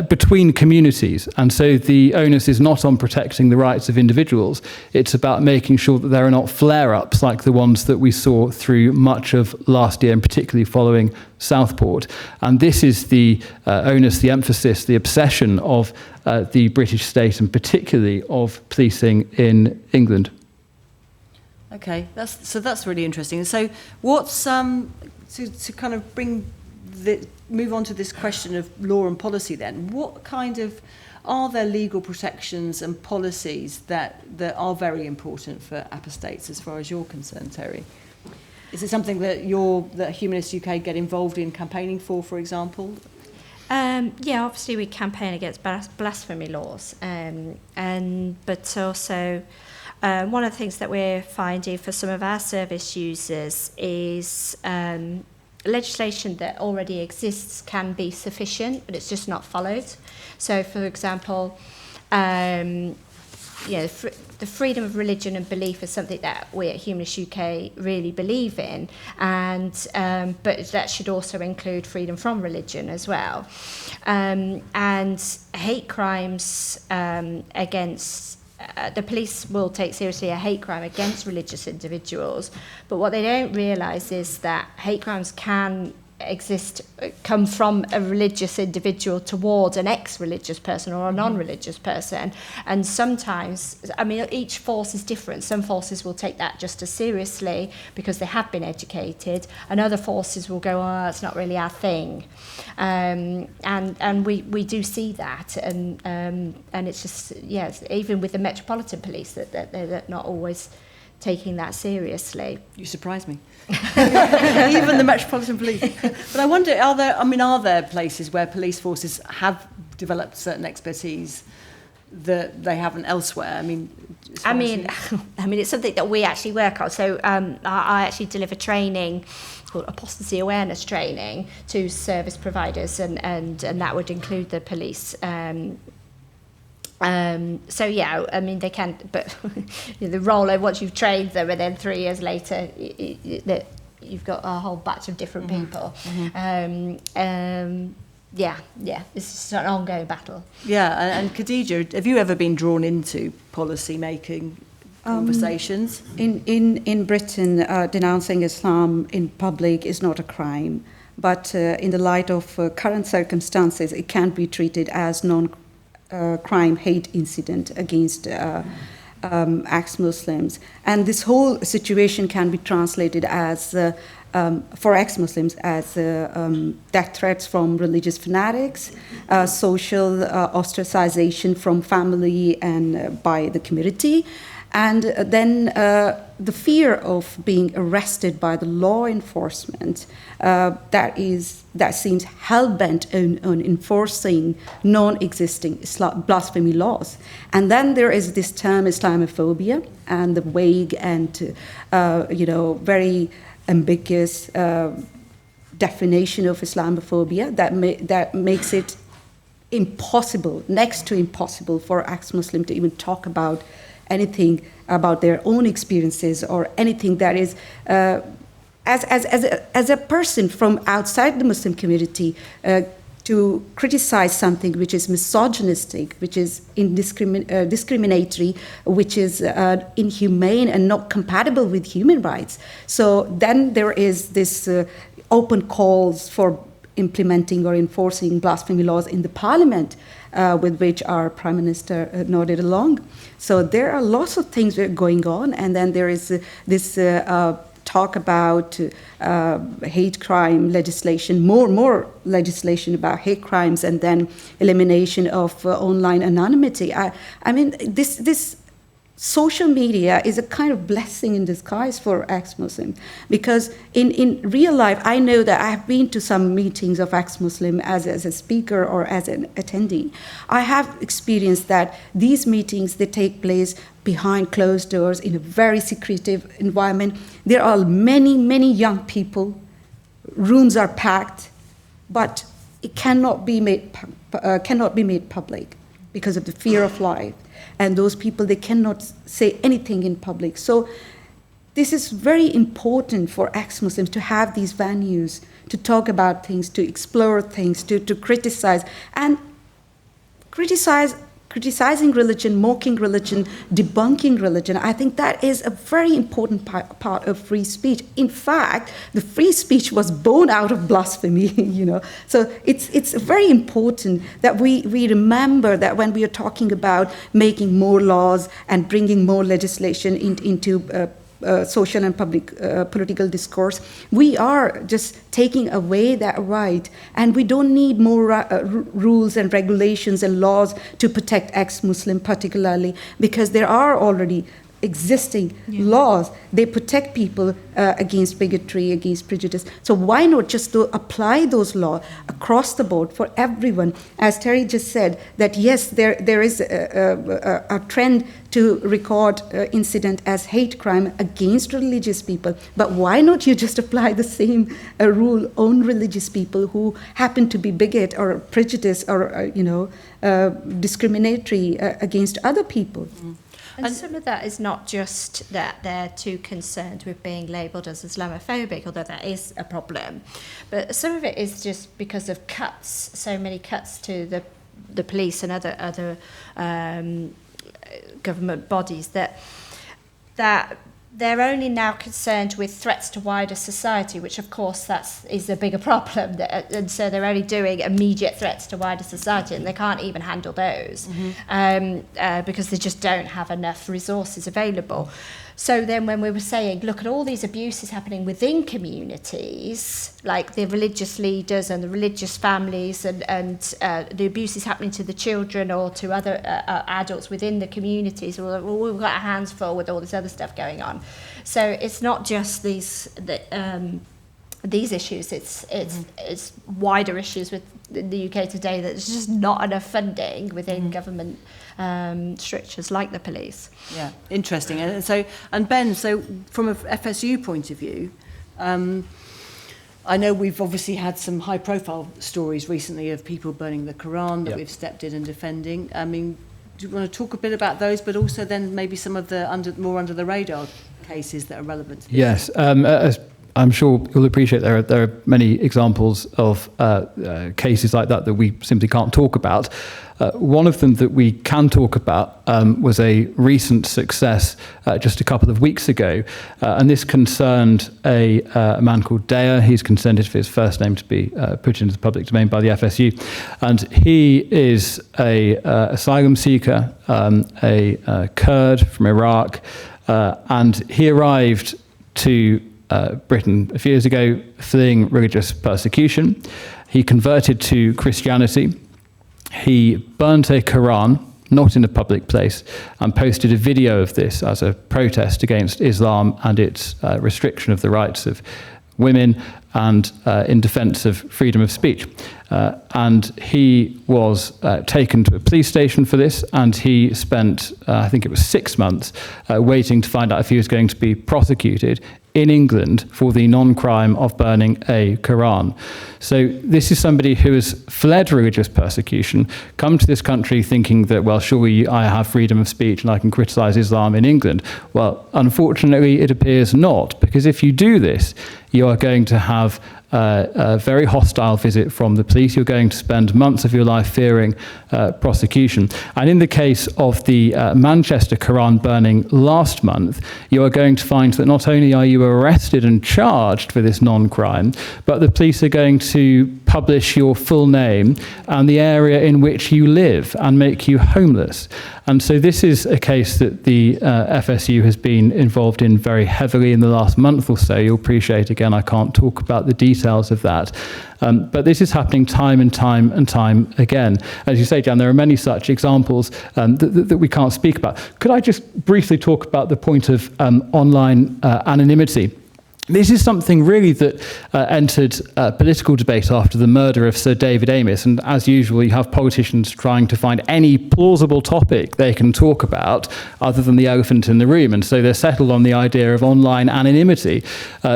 between communities. And so the onus is not on protecting the rights of individuals. It's about making sure that there are not flare-ups like the ones that we saw through much of last year, and particularly following Southport. And this is the onus, the emphasis, the obsession of the British state, and particularly of policing in England. Okay, that's really interesting. So what's to kind of move on to this question of law and policy then, what kind of, are there legal protections and policies that are very important for apostates as far as you're concerned, Terri? Is it something that Humanists UK get involved in campaigning for example? Yeah, obviously we campaign against blasphemy laws, but also one of the things that we're finding for some of our service users is legislation that already exists can be sufficient, but it's just not followed. So, for example, the freedom of religion and belief is something that we at Humanists UK really believe in, and but that should also include freedom from religion as well. And hate crimes against the police will take seriously a hate crime against religious individuals, but what they don't realise is that hate crimes can come from a religious individual towards an ex-religious person or a non-religious person. And sometimes, I mean, each force is different. Some forces will take that just as seriously because they have been educated, and other forces will go, oh, it's not really our thing. And we do see that, and it's just, yes, even with the Metropolitan Police, that they're not always taking that seriously. You surprise me. Even the Metropolitan Police. But I wonder, are there places where police forces have developed certain expertise that they haven't elsewhere? I mean, it's something that we actually work on. So I actually deliver training called apostasy awareness training to service providers, and that would include the police. So yeah, I mean, they can, but the role of once you've trained them, and then 3 years later, you've got a whole batch of different people. Yeah, it's just an ongoing battle. Yeah, and Khadija, have you ever been drawn into policy making conversations? In Britain, denouncing Islam in public is not a crime, but in the light of current circumstances, it can be treated as crime hate incident against ex-Muslims. And this whole situation can be translated as, for ex-Muslims, as death threats from religious fanatics, social ostracization from family and by the community, and then the fear of being arrested by the law enforcement that seems hell-bent on enforcing non-existing blasphemy laws. And then there is this term Islamophobia, and the vague and very ambiguous definition of Islamophobia that makes it impossible, next to impossible, for ex-Muslim to even talk about anything about their own experiences or anything that is, as a person from outside the Muslim community, to criticize something which is misogynistic, which is discriminatory, which is inhumane and not compatible with human rights. So then there is this open calls for implementing or enforcing blasphemy laws in the parliament, with which our Prime Minister nodded along. So there are lots of things going on, and then there is this talk about hate crime legislation, more legislation about hate crimes, and then elimination of online anonymity. I mean, this social media is a kind of blessing in disguise for ex-Muslim, because in real life, I know that I have been to some meetings of ex-Muslim as a speaker or as an attendee. I have experienced that these meetings, they take place behind closed doors in a very secretive environment. There are many young people, rooms are packed, but it cannot be made public because of the fear of life. And those people, they cannot say anything in public. So this is very important for ex-Muslims to have these venues, to talk about things, to explore things, to criticize. And criticizing religion, mocking religion, debunking religion, I think that is a very important part of free speech. In fact, the free speech was born out of blasphemy, So it's very important that we remember that when we are talking about making more laws and bringing more legislation into social and public political discourse, we are just taking away that right, and we don't need more rules and regulations and laws to protect ex-Muslim particularly, because there are already existing laws. They protect people against bigotry, against prejudice. So why not just apply those laws across the board for everyone? As Terri just said, that yes, there is a trend to record incident as hate crime against religious people, but why not you just apply the same rule on religious people who happen to be bigot or prejudiced or discriminatory against other people? And some of that is not just that they're too concerned with being labelled as Islamophobic, although that is a problem, but some of it is just because of cuts, so many cuts to the police and other government bodies that they're only now concerned with threats to wider society, which of course is a bigger problem. And so they're only doing immediate threats to wider society, and they can't even handle those because they just don't have enough resources available. So then when we were saying, look at all these abuses happening within communities, like the religious leaders and the religious families and the abuses happening to the children or to other adults within the communities, well, we've got our hands full with all this other stuff going on. So it's not just these issues, it's wider issues with the UK today. There's just not enough funding within government strictures like the police. Yeah, interesting. And Ben, so from a FSU point of view, I know we've obviously had some high-profile stories recently of people burning the Quran that we've stepped in and defending. I mean, do you want to talk a bit about those, but also then maybe some of the more under the radar cases that are relevant to this? Yes, as I'm sure you'll appreciate, there are many examples of cases like that we simply can't talk about. One of them that we can talk about was a recent success just a couple of weeks ago, and this concerned a man called Daya. He's consented for his first name to be put into the public domain by the FSU, and he is a asylum seeker, a Kurd from Iraq, and he arrived to Britain a few years ago fleeing religious persecution. He converted to Christianity. He burnt a Quran, not in a public place, and posted a video of this as a protest against Islam and its restriction of the rights of women and in defense of freedom of speech. And he was taken to a police station for this, and he spent, I think it was 6 months, waiting to find out if he was going to be prosecuted in England for the non-crime of burning a Quran. So this is somebody who has fled religious persecution, come to this country thinking that, well, surely I have freedom of speech and I can criticise Islam in England. Well, unfortunately, it appears not, because if you do this, you are going to have a very hostile visit from the police. You're going to spend months of your life fearing prosecution. And in the case of the Manchester Quran burning last month, you are going to find that not only are you arrested and charged for this non-crime, but the police are going to publish your full name and the area in which you live and make you homeless. And so this is a case that the FSU has been involved in very heavily in the last month or so. You'll appreciate, again, I can't talk about the details of that. But this is happening time and time again. As you say, Jan, there are many such examples that we can't speak about. Could I just briefly talk about the point of online anonymity? This is something really that entered political debate after the murder of Sir David Amess, and as usual you have politicians trying to find any plausible topic they can talk about other than the elephant in the room, and so they're settled on the idea of online anonymity,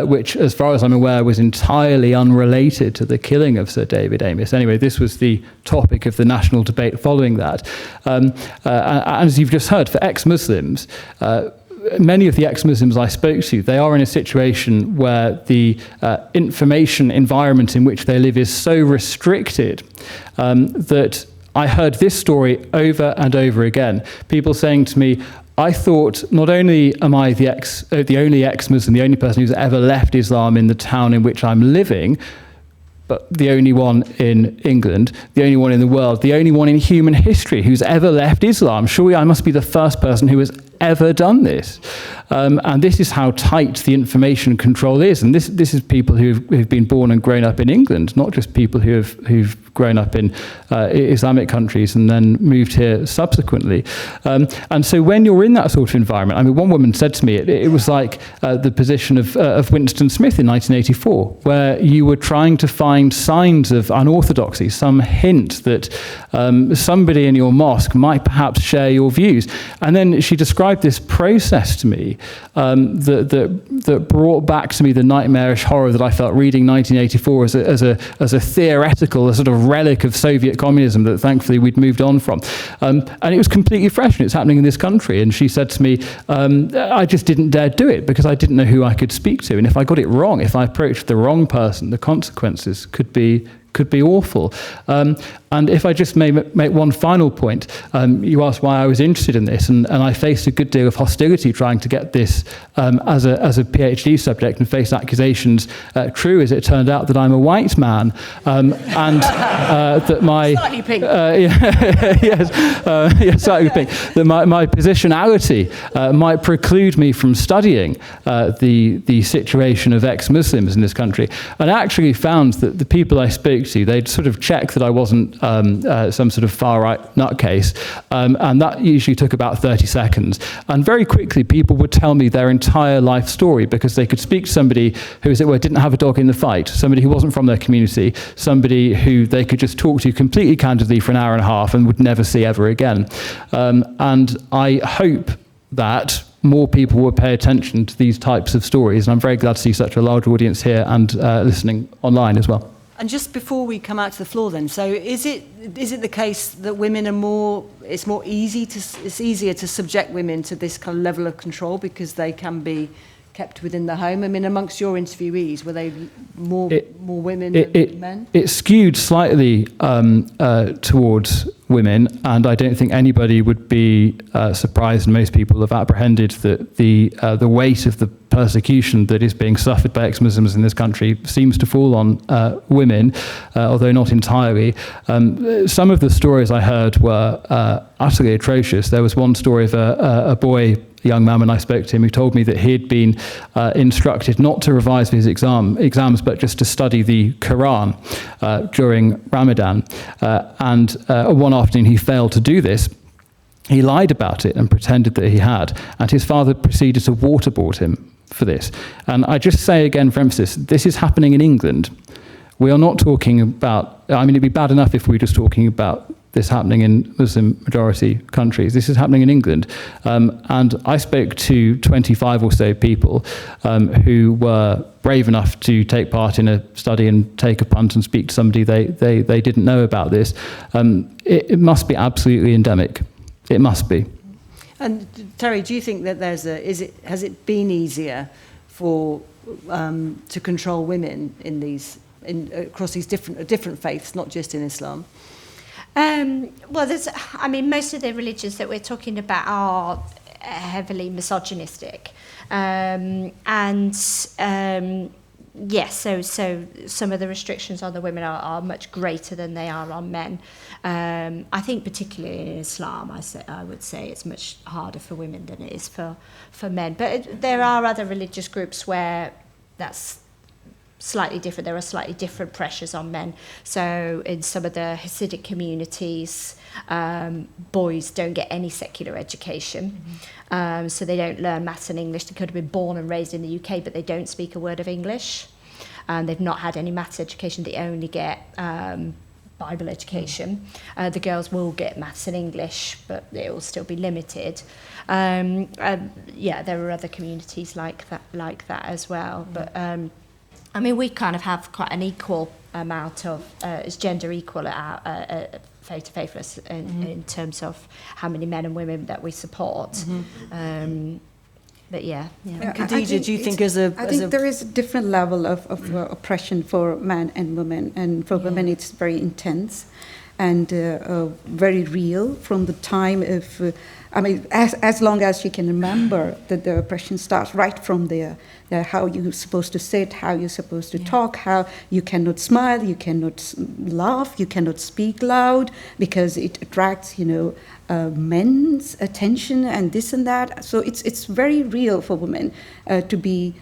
which, as far as I'm aware, was entirely unrelated to the killing of Sir David Amess. Anyway, this was the topic of the national debate following that. And as you've just heard, for ex-Muslims, many of the ex-Muslims I spoke to, they are in a situation where the information environment in which they live is so restricted that I heard this story over and over again. People saying to me, I thought not only am I the only ex-Muslim, the only person who's ever left Islam in the town in which I'm living, but the only one in England, the only one in the world, the only one in human history who's ever left Islam. Surely I must be the first person who has ever done this. And this is how tight the information control is. And this is people who've been born and grown up in England, not just people who've grown up in Islamic countries and then moved here subsequently. And so when you're in that sort of environment, I mean, one woman said to me, it was like the position of Winston Smith in 1984, where you were trying to find signs of unorthodoxy, some hint that somebody in your mosque might perhaps share your views. And then she described this process to me that brought back to me the nightmarish horror that I felt reading 1984 as a theoretical, a sort of relic of Soviet communism that thankfully we'd moved on from. And it was completely fresh, and it's happening in this country. And she said to me, I just didn't dare do it because I didn't know who I could speak to. And if I got it wrong, if I approached the wrong person, the consequences could be could be awful. And if I just may make one final point, you asked why I was interested in this, and I faced a good deal of hostility trying to get this as a PhD subject and face accusations, true as it turned out, that I'm a white man, and that my... Slightly pink. Yes, slightly pink. That my positionality might preclude me from studying the situation of ex-Muslims in this country. And I actually found that the people I spoke to, they'd sort of check that I wasn't some sort of far-right nutcase, and that usually took about 30 seconds. And very quickly, people would tell me their entire life story, because they could speak to somebody who, as it were, didn't have a dog in the fight, somebody who wasn't from their community, somebody who they could just talk to completely candidly for an hour and a half and would never see ever again. And I hope that more people will pay attention to these types of stories, and I'm very glad to see such a large audience here and listening online as well. And just before we come out to the floor then, so is it the case that women are it's easier to subject women to this kind of level of control because they can be kept within the home? I mean, amongst your interviewees, were they more women than men? It skewed slightly towards women, and I don't think anybody would be surprised, and most people have apprehended that the weight of the persecution that is being suffered by ex-Muslims in this country seems to fall on women, although not entirely. Some of the stories I heard were utterly atrocious. There was one story of a boy, a young man, when I spoke to him, who told me that he had been instructed not to revise for his exams, but just to study the Quran during Ramadan. And one afternoon he failed to do this. He lied about it and pretended that he had, and his father proceeded to waterboard him for this. And I just say again for emphasis, this is happening in England. We are not talking about, I mean, it'd be bad enough if we were just talking about this happening in Muslim majority countries. This is happening in England. And I spoke to 25 or so people who were brave enough to take part in a study and take a punt and speak to somebody they didn't know about this. It must be absolutely endemic. It must be. And Terri, do you think that has it been easier for to control women across these different faiths, not just in Islam? Well, most of the religions that we're talking about are heavily misogynistic, yes, so some of the restrictions on the women are much greater than they are on men. I think particularly in Islam, I would say it's much harder for women than it is for men. But there are other religious groups where that's slightly different. There are slightly different pressures on men. So in some of the Hasidic communities, boys don't get any secular education. So they don't learn maths and English. They could have been born and raised in the UK, but they don't speak a word of English. They've not had any maths education. They only get Bible education. The girls will get maths and English, but it will still be limited. There are other communities like that as well. But we kind of have quite an equal amount of, it's gender equal at our Faithless in terms of how many men and women that we support. But yeah. Khadija, do you think I think there is a different level of oppression for men and women, and for women it's very intense and very real from the time of, as long as you can remember that the oppression starts right from there. How you're supposed to sit, how you're supposed to talk, how you cannot smile, you cannot laugh, you cannot speak loud because it attracts, men's attention and this and that. So it's very real for women to be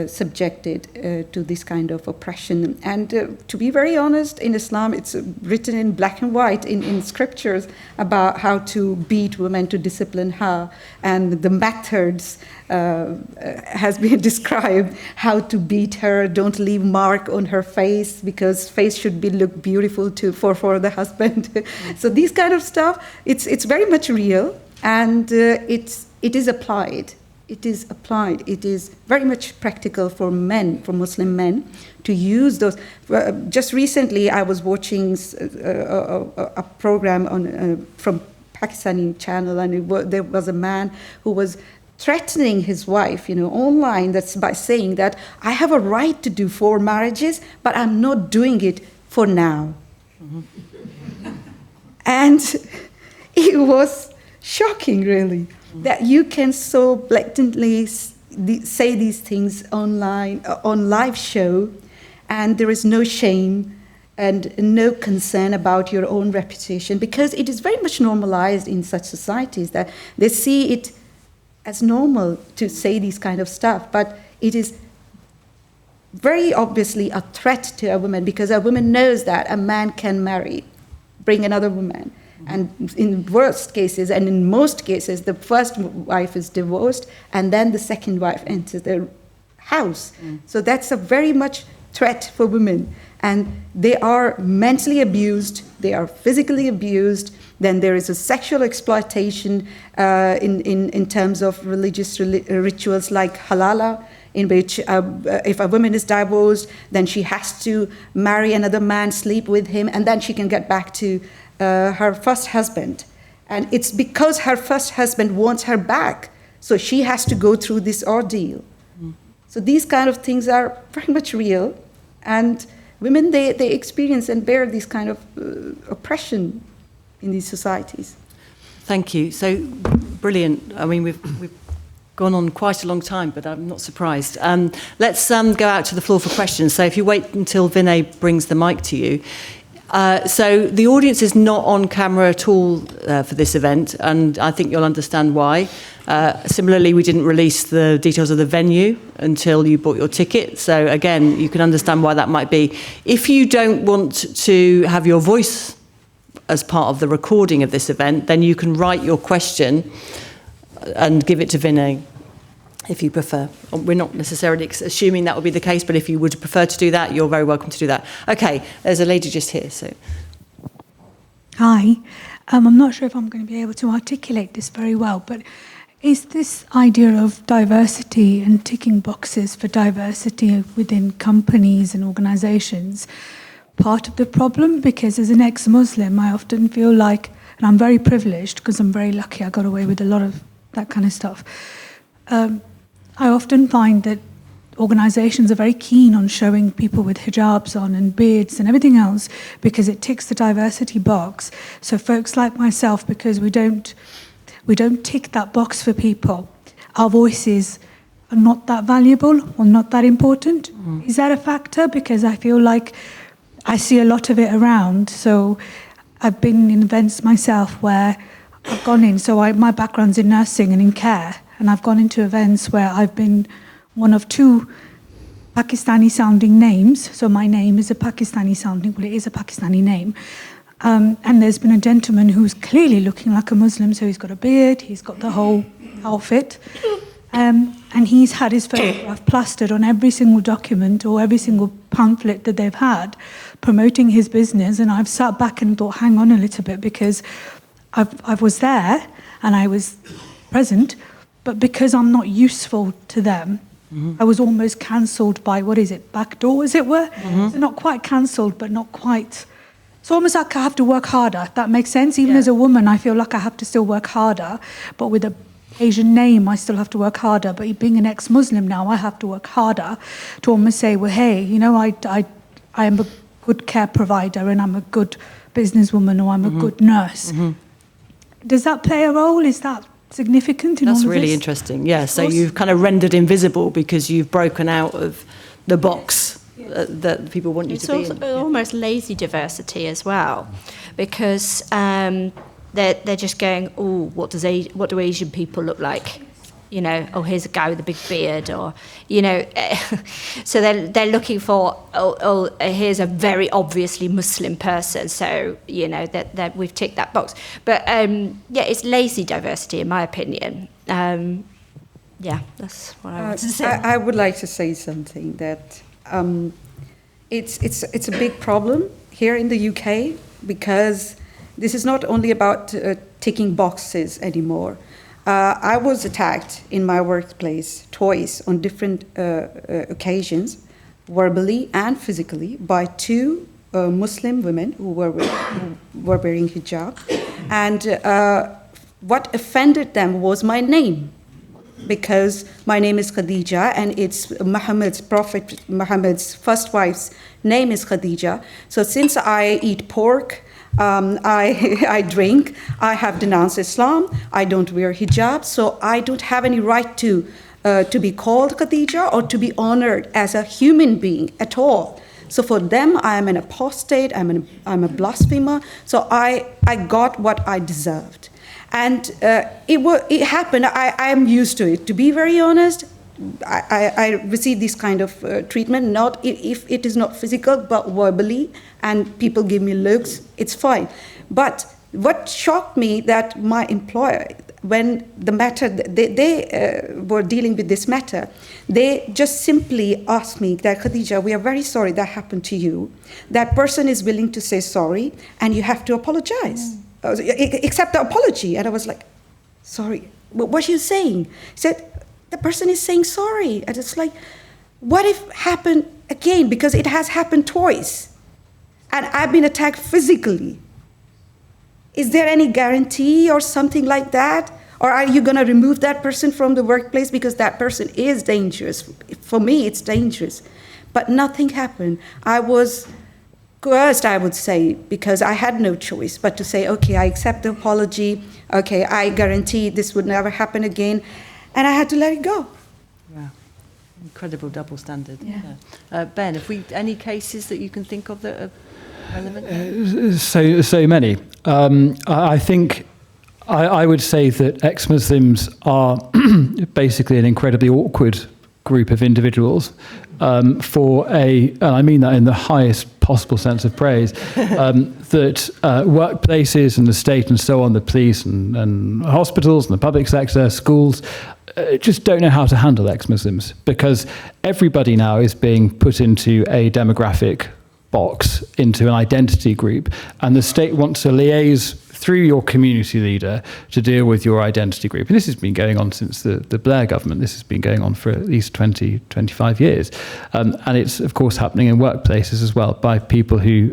subjected to this kind of oppression. And to be very honest, in Islam, it's written in black and white in scriptures about how to beat women, to discipline her, and the methods has been described, how to beat her, don't leave mark on her face because face should look beautiful for the husband. So these kind of stuff, it's very much real, and it is applied. It is applied. It is very much practical for men, for Muslim men, to use those. Just recently, I was watching a program from Pakistani channel, and there was a man who was threatening his wife, online, that's by saying that I have a right to do 4 marriages, but I'm not doing it for now. And it was shocking, really, that you can so blatantly say these things online, on live show, and there is no shame and no concern about your own reputation, because it is very much normalized in such societies that they see it as normal to say these kind of stuff, but it is very obviously a threat to a woman, because a woman knows that a man can marry, bring another woman. And in worst cases, and in most cases, the first wife is divorced, and then the second wife enters the house. So that's a very much threat for women. And they are mentally abused, they are physically abused, then there is a sexual exploitation in terms of religious rituals like halala, in which if a woman is divorced, then she has to marry another man, sleep with him, and then she can get back to her first husband. And it's because her first husband wants her back, so she has to go through this ordeal. So these kind of things are very much real, and women, they experience and bear this kind of oppression in these societies. Thank you. So brilliant. I mean, we've gone on quite a long time, but I'm not surprised. Let's go out to the floor for questions. So if you wait until Vinay brings the mic to you. So the audience is not on camera at all for this event, and I think you'll understand why. Similarly, we didn't release the details of the venue until you bought your ticket. So again, you can understand why that might be. If you don't want to have your voice as part of the recording of this event, then you can write your question and give it to Vinay, if you prefer. We're not necessarily assuming that would be the case, but if you would prefer to do that, you're very welcome to do that. Okay, there's a lady just here. So, hi. I'm not sure if I'm going to be able to articulate this very well, but is this idea of diversity and ticking boxes for diversity within companies and organisations part of the problem? Because as an ex-Muslim, I often feel like, and I'm very privileged because I'm very lucky I got away with a lot of that kind of stuff. I often find that organisations are very keen on showing people with hijabs on and beards and everything else because it ticks the diversity box. So folks like myself, because we don't tick that box for people, our voices are not that valuable or not that important. Is that a factor? Because I feel like I see a lot of it around. So I've been in events myself where I've gone in, so my background's in nursing and in care, and I've gone into events where I've been one of two Pakistani-sounding names. So my name is a Pakistani-sounding, well, it is a Pakistani name. And there's been a gentleman who's clearly looking like a Muslim, so he's got a beard, he's got the whole outfit, and he's had his photograph plastered on every single document or every single pamphlet that they've had promoting his business. And I've sat back and thought, hang on a little bit, because I was there and I was present, but because I'm not useful to them, I was almost cancelled by, backdoor, as it were? So not quite cancelled, but not quite. It's almost like I have to work harder, if that makes sense. Even as a woman, I feel like I have to still work harder, but with an Asian name, I still have to work harder. But being an ex-Muslim now, I have to work harder to almost say, well, hey, I am a good care provider and I'm a good businesswoman or I'm a good nurse. Does that play a role? Is that significant in all of this? That's really interesting, yeah. So you've kind of rendered invisible because you've broken out of the box that people want you to be in. It's almost lazy diversity as well, because they're just going, oh, what do Asian people look like? Oh, here's a guy with a big beard, or, so they're looking for, here's a very obviously Muslim person, so, that we've ticked that box. But, it's lazy diversity, in my opinion. That's what I want to say. I would like to say something that it's a big problem here in the UK, because this is not only about ticking boxes anymore. I was attacked in my workplace twice on different occasions, verbally and physically, by two Muslim women who were wearing hijab. And what offended them was my name, because my name is Khadija, and it's Prophet Muhammad's first wife's name is Khadija. So since I eat pork, I drink, I have denounced Islam, I don't wear hijab, so I don't have any right to be called Khadija or to be honored as a human being at all. So for them, I am an apostate, I'm a blasphemer, so I got what I deserved. And it happened, I am used to it. To be very honest, I receive this kind of treatment, not if it is not physical, but verbally, and people give me looks, it's fine. But what shocked me that my employer, when the matter, they were dealing with this matter, they just simply asked me that, Khadija, we are very sorry that happened to you. That person is willing to say sorry, and you have to apologize. Accept the apology. And I was like, sorry, what are you saying? He said, the person is saying sorry. And it's like, what if it happened again? Because it has happened twice. And I've been attacked physically. Is there any guarantee or something like that? Or are you going to remove that person from the workplace because that person is dangerous? For me, it's dangerous. But nothing happened. I was coerced, I would say, because I had no choice but to say, okay, I accept the apology. Okay, I guarantee this would never happen again. And I had to let it go. Wow. Incredible double standard. Yeah. Ben, any cases that you can think of that are relevant? So many. I think I would say that ex-Muslims are basically an incredibly awkward group of individuals and I mean that in the highest possible sense of praise, that workplaces and the state and so on, the police and hospitals and the public sector, schools, just don't know how to handle ex-Muslims, because everybody now is being put into a demographic box, into an identity group, and the state wants to liaise through your community leader to deal with your identity group. And this has been going on since the Blair government. This has been going on for at least 20, 25 years. And it's, of course, happening in workplaces as well by people who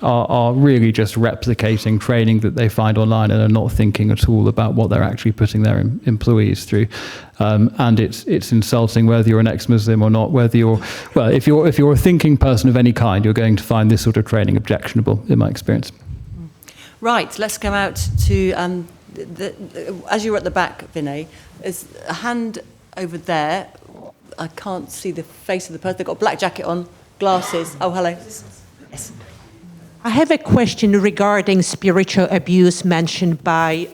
are really just replicating training that they find online and are not thinking at all about what they're actually putting their employees through. And it's insulting whether you're an ex-Muslim or not, whether if you're a thinking person of any kind, you're going to find this sort of training objectionable, in my experience. Right, let's go out to, as you're at the back, Vinay, there's a hand over there. I can't see the face of the person. They've got a black jacket on, glasses. Oh, hello. Yes. I have a question regarding spiritual abuse mentioned by,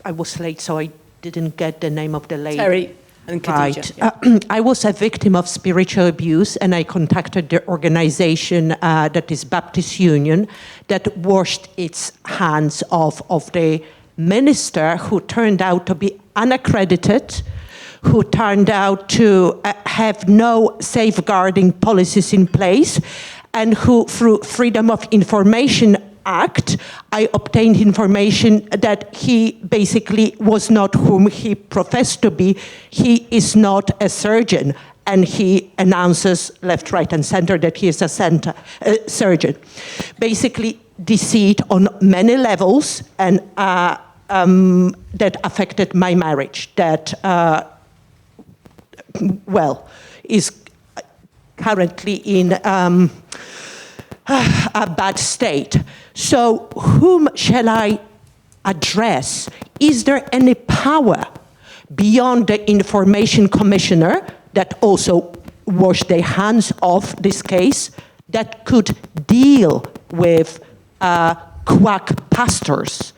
I was late, so I didn't get the name of the lady. Terri and Khadija. Right. Yeah. I was a victim of spiritual abuse, and I contacted the organization that is Baptist Union that washed its hands off of the minister who turned out to be unaccredited, who turned out to have no safeguarding policies in place, and who, through Freedom of Information Act, I obtained information that he basically was not whom he professed to be. He is not a surgeon, and he announces left, right, and center that he is a surgeon. Basically, deceit on many levels, and that affected my marriage. That is currently in a bad state. So whom shall I address? Is there any power beyond the Information Commissioner that also washed their hands off this case that could deal with quack pastors?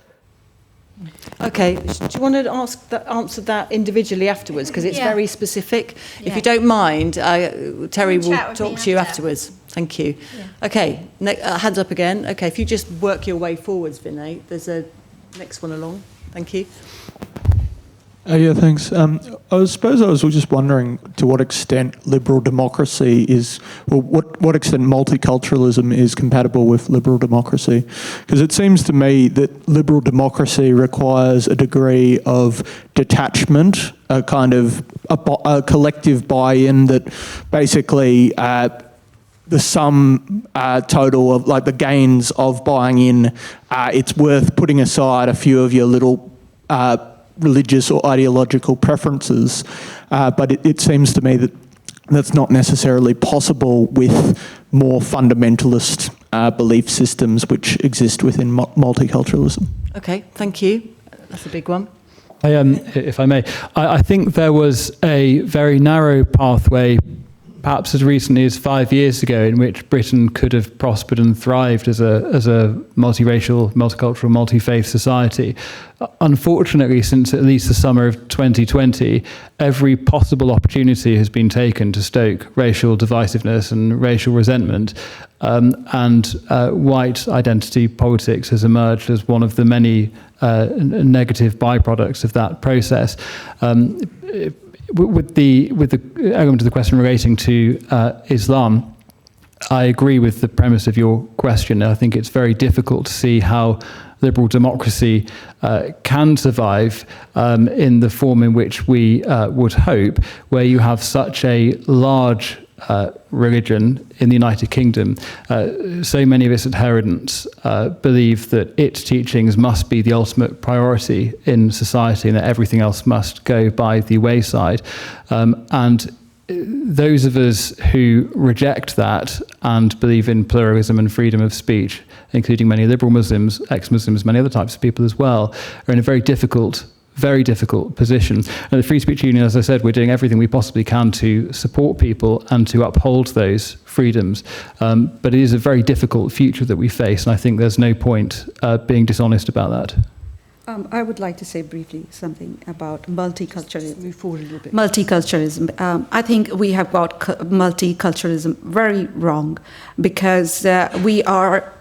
Okay, do you want to answer that individually afterwards? Because it's very specific. Yeah. If you don't mind, Terri will talk to you afterwards. Thank you. Yeah. Okay, hands up again. Okay, if you just work your way forwards, Vinay. There's a next one along. Thank you. Yeah, thanks. I suppose I was just wondering to what extent liberal democracy is, or what extent multiculturalism is compatible with liberal democracy. Because it seems to me that liberal democracy requires a degree of detachment, a kind of a collective buy-in that basically the sum total of like the gains of buying in, it's worth putting aside a few of your little religious or ideological preferences, but it seems to me that that's not necessarily possible with more fundamentalist belief systems which exist within multiculturalism. Okay, thank you. That's a big one. If I may, I think there was a very narrow pathway, perhaps as recently as 5 years ago, in which Britain could have prospered and thrived as a multiracial, multicultural, multi-faith society. Unfortunately, since at least the summer of 2020, every possible opportunity has been taken to stoke racial divisiveness and racial resentment, and white identity politics has emerged as one of the many negative byproducts of that process. With the element of the question relating to Islam, I agree with the premise of your question. I think it's very difficult to see how liberal democracy can survive in the form in which we would hope, where you have such a large religion in the United Kingdom. So many of its adherents believe that its teachings must be the ultimate priority in society and that everything else must go by the wayside. And those of us who reject that and believe in pluralism and freedom of speech, including many liberal Muslims, ex-Muslims, many other types of people as well, are in a very difficult position. And the Free Speech Union, as I said, we're doing everything we possibly can to support people and to uphold those freedoms. But it is a very difficult future that we face, and I think there's no point being dishonest about that. I would like to say briefly something about multiculturalism. Move forward a little bit. Multiculturalism. I think we have got multiculturalism very wrong, because we are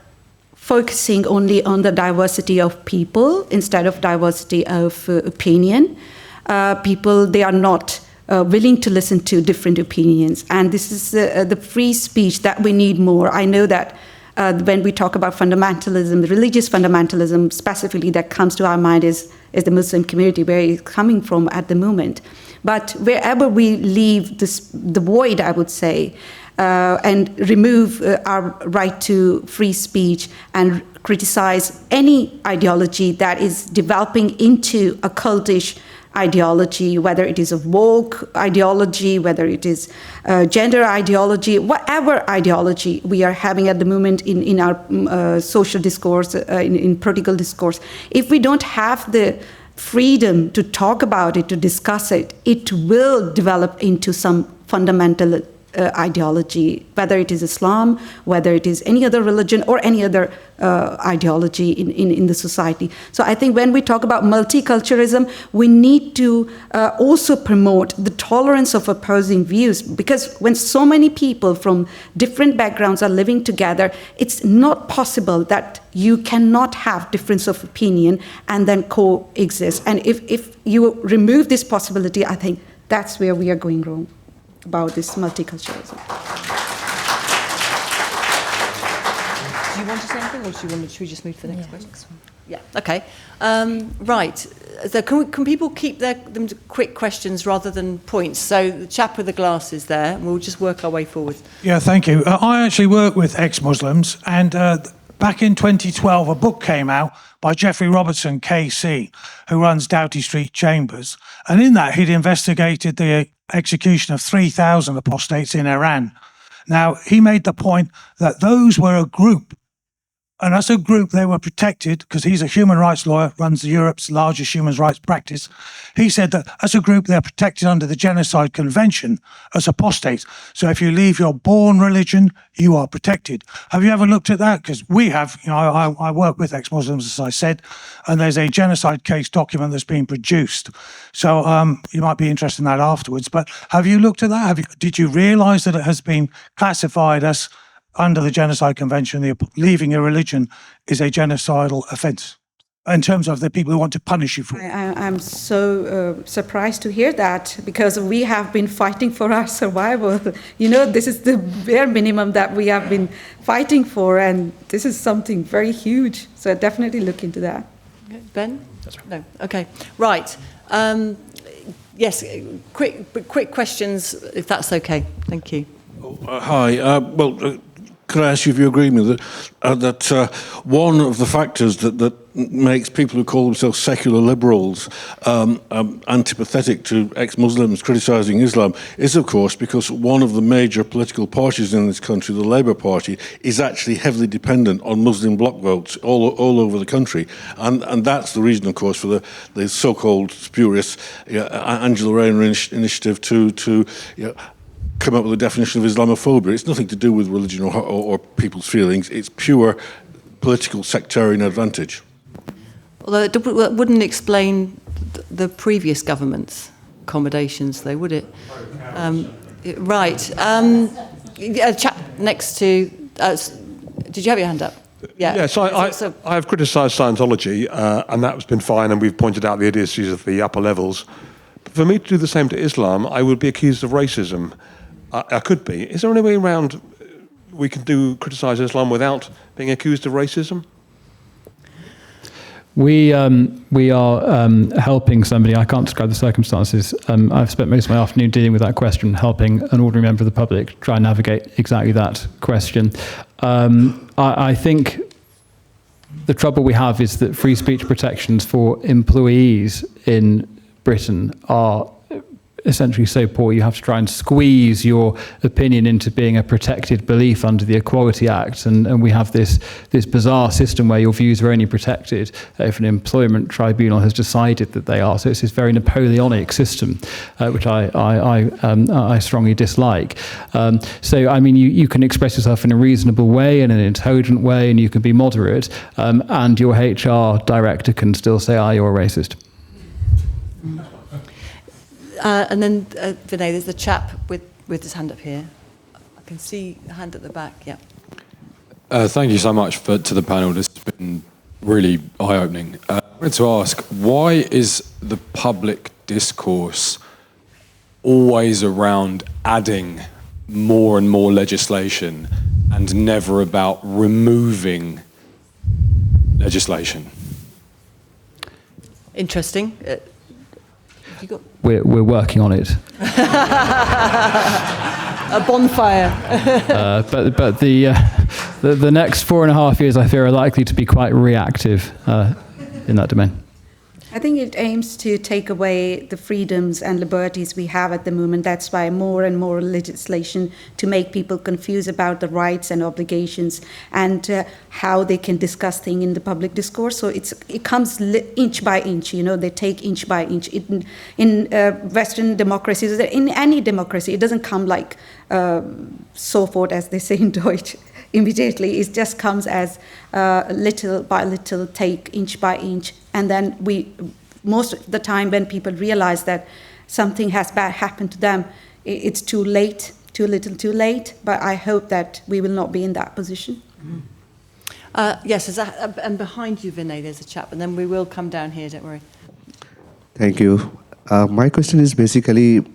focusing only on the diversity of people instead of diversity of opinion. People, they are not willing to listen to different opinions. And this is the free speech that we need more. I know that when we talk about fundamentalism, the religious fundamentalism specifically that comes to our mind is the Muslim community, where it's coming from at the moment. But wherever we leave the void, I would say, and remove our right to free speech and criticize any ideology that is developing into a cultish ideology, whether it is a woke ideology, whether it is gender ideology, whatever ideology we are having at the moment in our social discourse, in political discourse, if we don't have the freedom to talk about it, to discuss it, it will develop into some fundamental ideology, whether it is Islam, whether it is any other religion or any other ideology in the society. So I think when we talk about multiculturalism, we need to also promote the tolerance of opposing views, because when so many people from different backgrounds are living together, it's not possible that you cannot have difference of opinion and then coexist. And if you remove this possibility, I think that's where we are going wrong about this multiculturalism. Do you want to say anything, or should we just move to the next question? Yeah. Okay. Right. So can people keep them to quick questions rather than points? So the chap with the glasses there, and we'll just work our way forward. Yeah, thank you. I actually work with ex-Muslims, and back in 2012, a book came out by Jeffrey Robertson, KC, who runs Doughty Street Chambers. And in that, he'd investigated the execution of 3,000 apostates in Iran. Now, he made the point that those were a group, and as a group, they were protected, because he's a human rights lawyer, runs Europe's largest human rights practice. He said that as a group, they're protected under the Genocide Convention as apostates. So if you leave your born religion, you are protected. Have you ever looked at that? Because we have, I work with ex-Muslims, as I said, and there's a genocide case document that's been produced. So you might be interested in that afterwards. But have you looked at that? Did you realise that it has been classified as, under the Genocide Convention, leaving a religion is a genocidal offence, in terms of the people who want to punish you for it? I'm so surprised to hear that, because we have been fighting for our survival. This is the bare minimum that we have been fighting for, and this is something very huge. So definitely look into that. Ben? That's right. No. Okay. Right. Yes. Quick questions, if that's okay. Thank you. Hi. Could I ask you if you agree with me that one of the factors that makes people who call themselves secular liberals antipathetic to ex-Muslims criticising Islam is, of course, because one of the major political parties in this country, the Labour Party, is actually heavily dependent on Muslim bloc votes all over the country. And that's the reason, of course, for the so-called spurious Angela Rayner initiative to come up with a definition of Islamophobia. It's nothing to do with religion or people's feelings. It's pure political sectarian advantage. Although it wouldn't explain the previous government's accommodations, though, would it? Right. A chap next to... did you have your hand up? Yeah. Yes, I have criticised Scientology, and that's been fine, and we've pointed out the idiocies of the upper levels. But for me to do the same to Islam, I would be accused of racism. I could be. Is there any way around we can criticise Islam without being accused of racism? We are helping somebody. I can't describe the circumstances. I've spent most of my afternoon dealing with that question, helping an ordinary member of the public try and navigate exactly that question. I think the trouble we have is that free speech protections for employees in Britain are essentially so poor you have to try and squeeze your opinion into being a protected belief under the Equality Act, and we have this bizarre system where your views are only protected if an employment tribunal has decided that they are. So it's this very Napoleonic system, which I strongly dislike. So I mean, you can express yourself in a reasonable way, in an intelligent way, and you can be moderate, and your HR director can still say, you're a racist. And then, Vinay, there's the chap with his hand up here. I can see a hand at the back, yeah. Thank you so much to the panel. This has been really eye-opening. I wanted to ask, why is the public discourse always around adding more and more legislation and never about removing legislation? Interesting. We're working on it. A bonfire. But the next 4.5 years, I fear, are likely to be quite reactive in that domain. I think it aims to take away the freedoms and liberties we have at the moment. That's why more and more legislation to make people confused about the rights and obligations and how they can discuss things in the public discourse. So it comes inch by inch, they take inch by inch. In Western democracies, in any democracy, it doesn't come like sofort, as they say in Deutsch, immediately. It just comes as little by little, take inch by inch. And then most of the time when people realize that something has bad happened to them, it's too late, too little too late. But I hope that we will not be in that position. Yes, and behind you, Vinay, there's a chap, and then we will come down here, don't worry. Thank you. My question is basically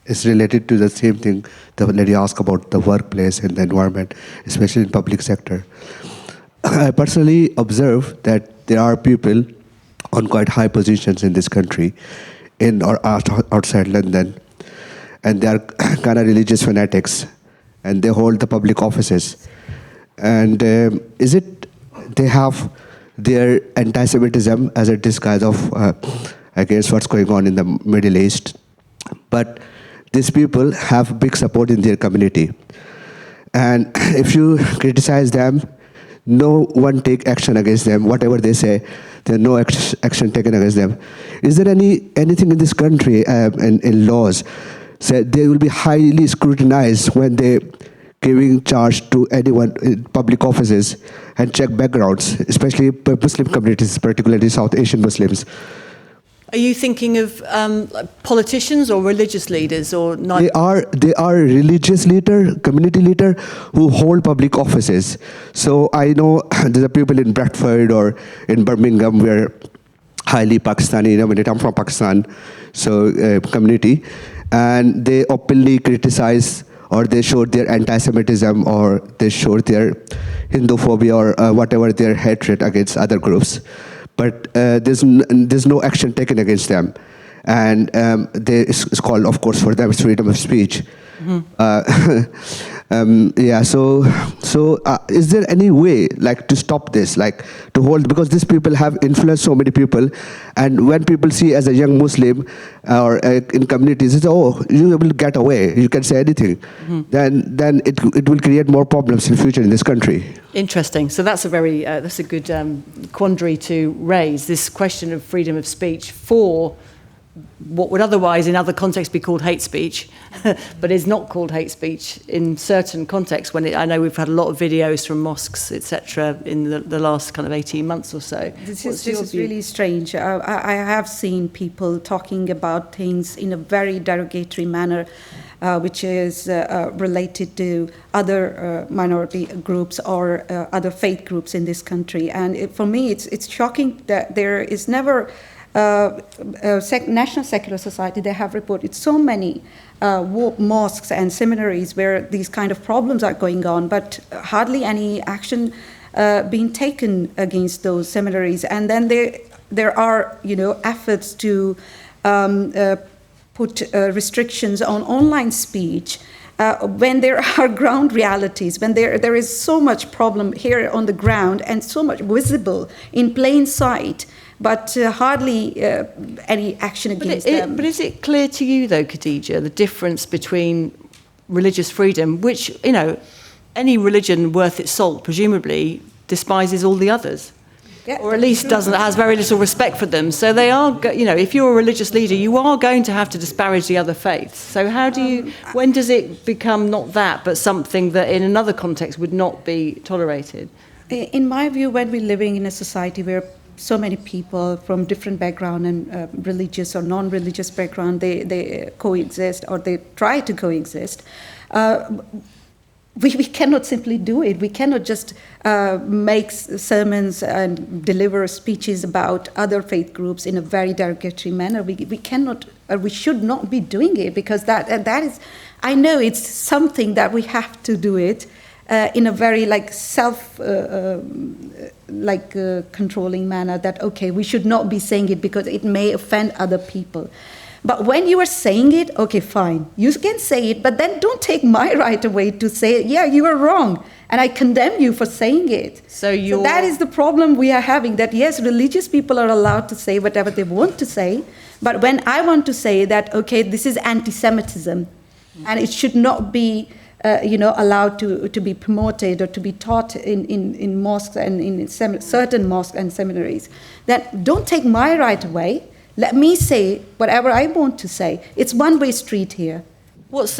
is related to the same thing the lady asked about the workplace and the environment, especially in public sector. I personally observe that there are people on quite high positions in this country, in or outside London, and they are kind of religious fanatics, and they hold the public offices. And is it they have their anti-Semitism as a disguise of against what's going on in the Middle East, but these people have big support in their community. And if you criticize them, no one take action against them. Whatever they say, there's no action taken against them. Is there anything in this country in laws said they will be highly scrutinized when they giving charge to anyone in public offices and check backgrounds, especially Muslim communities, particularly South Asian Muslims? Are you thinking of politicians or religious leaders or neither? They are religious leader, community leader who hold public offices. So I know there are people in Bradford or in Birmingham where highly Pakistani, I'm from Pakistan, so community, and they openly criticize or they showed their anti-Semitism or they showed their Hinduphobia or whatever their hatred against other groups. But there's no action taken against them. And it's called, of course, for them, it's freedom of speech. Mm-hmm. Is there any way, like, to stop this, like, to hold, because these people have influenced so many people, and when people see as a young Muslim or in communities, it's, oh, you will get away, you can say anything, then it will create more problems in the future in this country. Interesting. So that's a good quandary to raise, this question of freedom of speech for what would otherwise in other contexts be called hate speech, but is not called hate speech in certain contexts. I know we've had a lot of videos from mosques, etc., in the last kind of 18 months or so. This is really strange. I have seen people talking about things in a very derogatory manner, which is related to other minority groups or other faith groups in this country. And for me, it's shocking that there is never National Secular Society, they have reported so many mosques and seminaries where these kind of problems are going on, but hardly any action being taken against those seminaries. And then there are, efforts to put restrictions on online speech when there are ground realities, when there is so much problem here on the ground and so much visible in plain sight, but hardly any action against them. But is it clear to you, though, Khadija, the difference between religious freedom, which, any religion worth its salt, presumably, despises all the others? Yeah, or at least has very little respect for them. So they are, if you're a religious leader, you are going to have to disparage the other faiths. So when does it become not that, but something that in another context would not be tolerated? In my view, when we're living in a society where so many people from different background and religious or non-religious background, they coexist or they try to coexist, we cannot simply do it. We cannot just make sermons and deliver speeches about other faith groups in a very derogatory manner. We cannot, or we should not be doing it, because that is, I know it's something that we have to do it in a very controlling manner, that, okay, we should not be saying it because it may offend other people. But when you are saying it, okay, fine, you can say it, but then don't take my right away to say, yeah, you are wrong, and I condemn you for saying it. So that is the problem we are having, that yes, religious people are allowed to say whatever they want to say, but when I want to say that, okay, this is anti-Semitism, and it should not be allowed to be promoted or to be taught in mosques and in certain mosques and seminaries, then don't take my right away. Let me say whatever I want to say. It's one-way street here. What's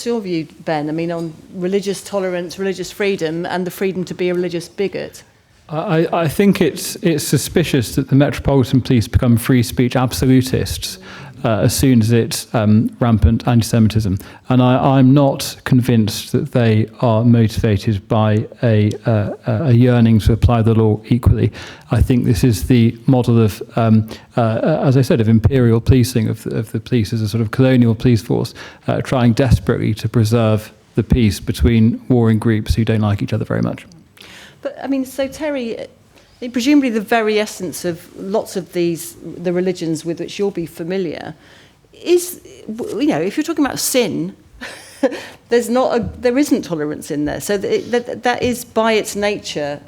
your view, Ben? I mean, on religious tolerance, religious freedom, and the freedom to be a religious bigot? I think it's suspicious that the Metropolitan Police become free speech absolutists as soon as it's rampant anti-Semitism. And I'm not convinced that they are motivated by a yearning to apply the law equally. I think this is the model of, as I said, of imperial policing, of the police as a sort of colonial police force, trying desperately to preserve the peace between warring groups who don't like each other very much. But, I mean, so Terri, presumably the very essence of lots of the religions with which you'll be familiar is, if you're talking about sin, there isn't tolerance in there. So that is by its nature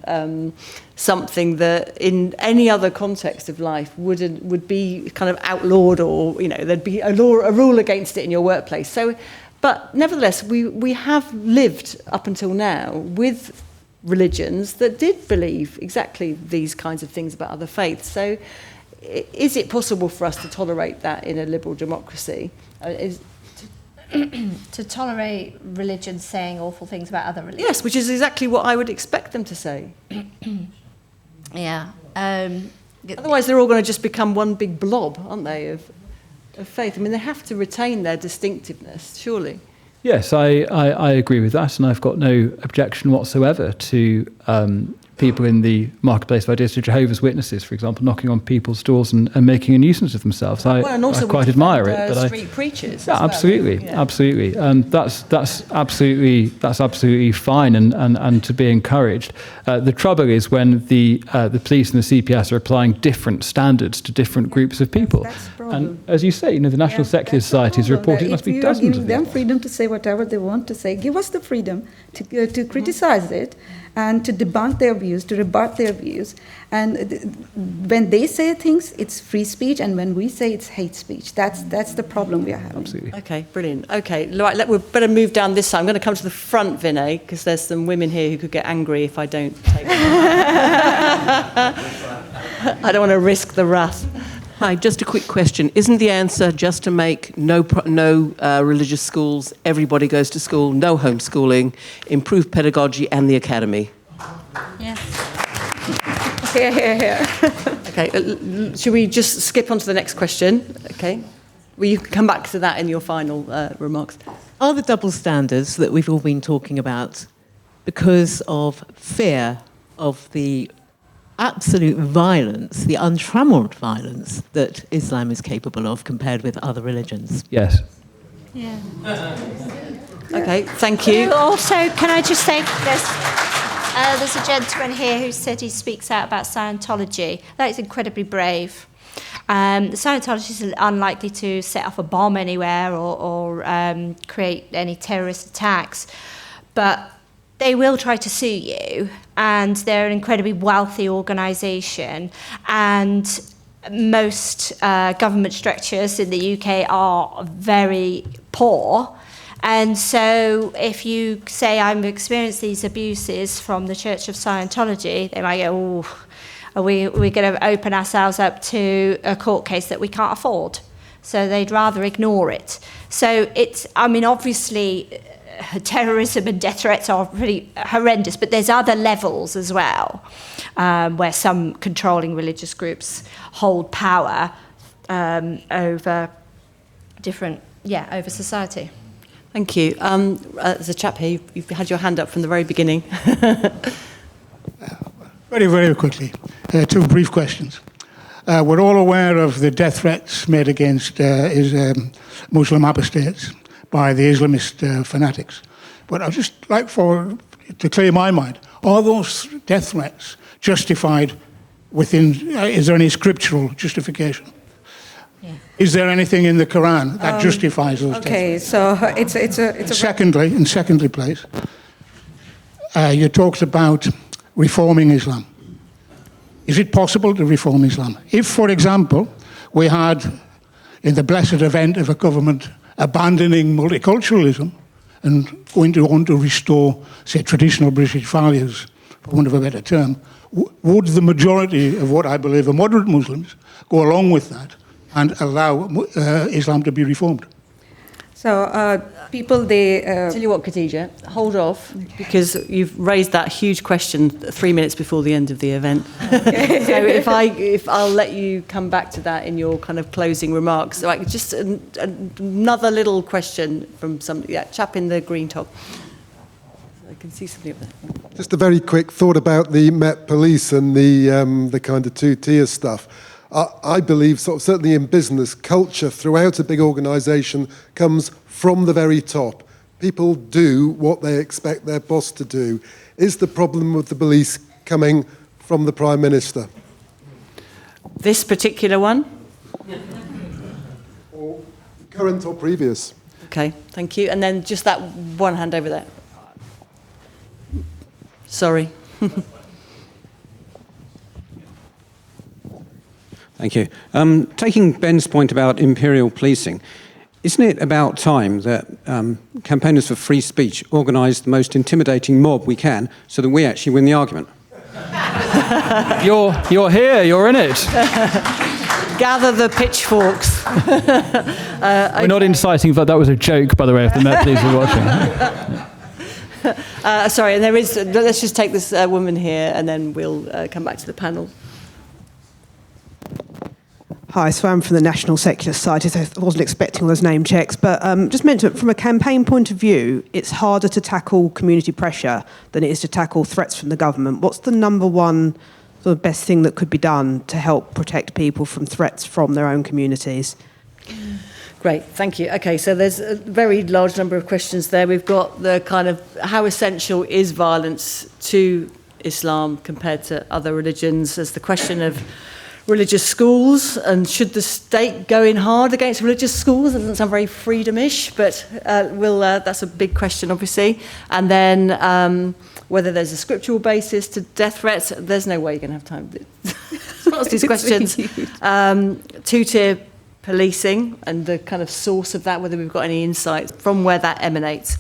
something that in any other context of life would be kind of outlawed, or there'd be a rule against it in your workplace. So, but nevertheless, we have lived up until now with religions that did believe exactly these kinds of things about other faiths. So is it possible for us to tolerate that in a liberal democracy? To tolerate religions saying awful things about other religions? Yes, which is exactly what I would expect them to say. Yeah. Otherwise they're all going to just become one big blob, aren't they, of faith? I mean, they have to retain their distinctiveness, surely. Yes, I agree with that, and I've got no objection whatsoever to people in the marketplace of ideas to Jehovah's Witnesses, for example, knocking on people's doors and making a nuisance of themselves. I quite admire it. But street preachers. Yeah, absolutely, absolutely. That's absolutely fine and to be encouraged. The trouble is when the police and the CPS are applying different standards to different groups of people. That's the problem. And as you say, the National Secular Society has reported it must be dozens of If you're giving them freedom to say whatever they want to say, give us the freedom to criticize it and to debunk their views, to rebut their views. And when they say things, it's free speech, and when we say it's hate speech, that's the problem we are having. Absolutely. Okay, brilliant. Okay, right, we better move down this side. I'm going to come to the front, Vinay, because there's some women here who could get angry if I don't take them. I don't want to risk the wrath. Hi, just a quick question. Isn't the answer just to make no religious schools, everybody goes to school, no homeschooling, improve pedagogy and the academy? Yes. Here. Okay, should we just skip on to the next question? Okay. Well, you can come back to that in your final remarks. Are the double standards that we've all been talking about because of fear of the absolute violence, the untrammeled violence that Islam is capable of compared with other religions? Yes. Yeah. Okay, thank you. Also, can I just say there's a gentleman here who said he speaks out about Scientology. That is incredibly brave. The Scientologists are unlikely to set off a bomb anywhere or create any terrorist attacks, but they will try to sue you, and they're an incredibly wealthy organisation, and most government structures in the UK are very poor. And so if you say, I've experienced these abuses from the Church of Scientology, they might go, oh, are we going to open ourselves up to a court case that we can't afford? So they'd rather ignore it. So it's, I mean, obviously, terrorism and death threats are pretty horrendous, but there's other levels as well, where some controlling religious groups hold power over over society. Thank you. There's a chap here. You've had your hand up from the very beginning. Very, very quickly. Two brief questions. We're all aware of the death threats made against Muslim apostates by the Islamist fanatics. But I'd just like to clear my mind. Are those death threats justified is there any scriptural justification? Yeah. Is there anything in the Quran that justifies those death threats? So it's a Secondly, please, you talked about reforming Islam. Is it possible to reform Islam? If, for example, we had, in the blessed event of a government abandoning multiculturalism and going to want to restore, say, traditional British values, for want of a better term, would the majority of what I believe are moderate Muslims go along with that and allow Islam to be reformed? So people, they... Tell you what, Khadija, hold off, because you've raised that huge question 3 minutes before the end of the event. So if I'll let you come back to that in your kind of closing remarks. Like just another little question from chap in the green top. I can see something up there. Just a very quick thought about the Met Police and the kind of two-tier stuff. I believe, certainly in business, culture throughout a big organisation comes from the very top. People do what they expect their boss to do. Is the problem with the police coming from the Prime Minister? This particular one? Or current or previous? Okay, thank you. And then just that one hand over there. Sorry. Thank you. Taking Ben's point about imperial policing, isn't it about time that campaigners for free speech organise the most intimidating mob we can so that we actually win the argument? You're here, you're in it. Gather the pitchforks. We're not inciting, but that was a joke, by the way, if the Met Police are watching. Sorry, and let's just take this woman here and then we'll come back to the panel. Hi, so I'm from the National Secular Society, so I wasn't expecting all those name checks, but just meant to, from a campaign point of view, it's harder to tackle community pressure than it is to tackle threats from the government. What's the number one sort of best thing that could be done to help protect people from threats from their own communities? Great, thank you. Okay, so there's a very large number of questions there. We've got the kind of how essential is violence to Islam compared to other religions. There's the question of religious schools, and should the state go in hard against religious schools? That doesn't sound very freedom-ish, but that's a big question, obviously. And then whether there's a scriptural basis to death threats. There's no way you're going to have time to ask these questions. Two-tier policing and the kind of source of that, whether we've got any insights from where that emanates.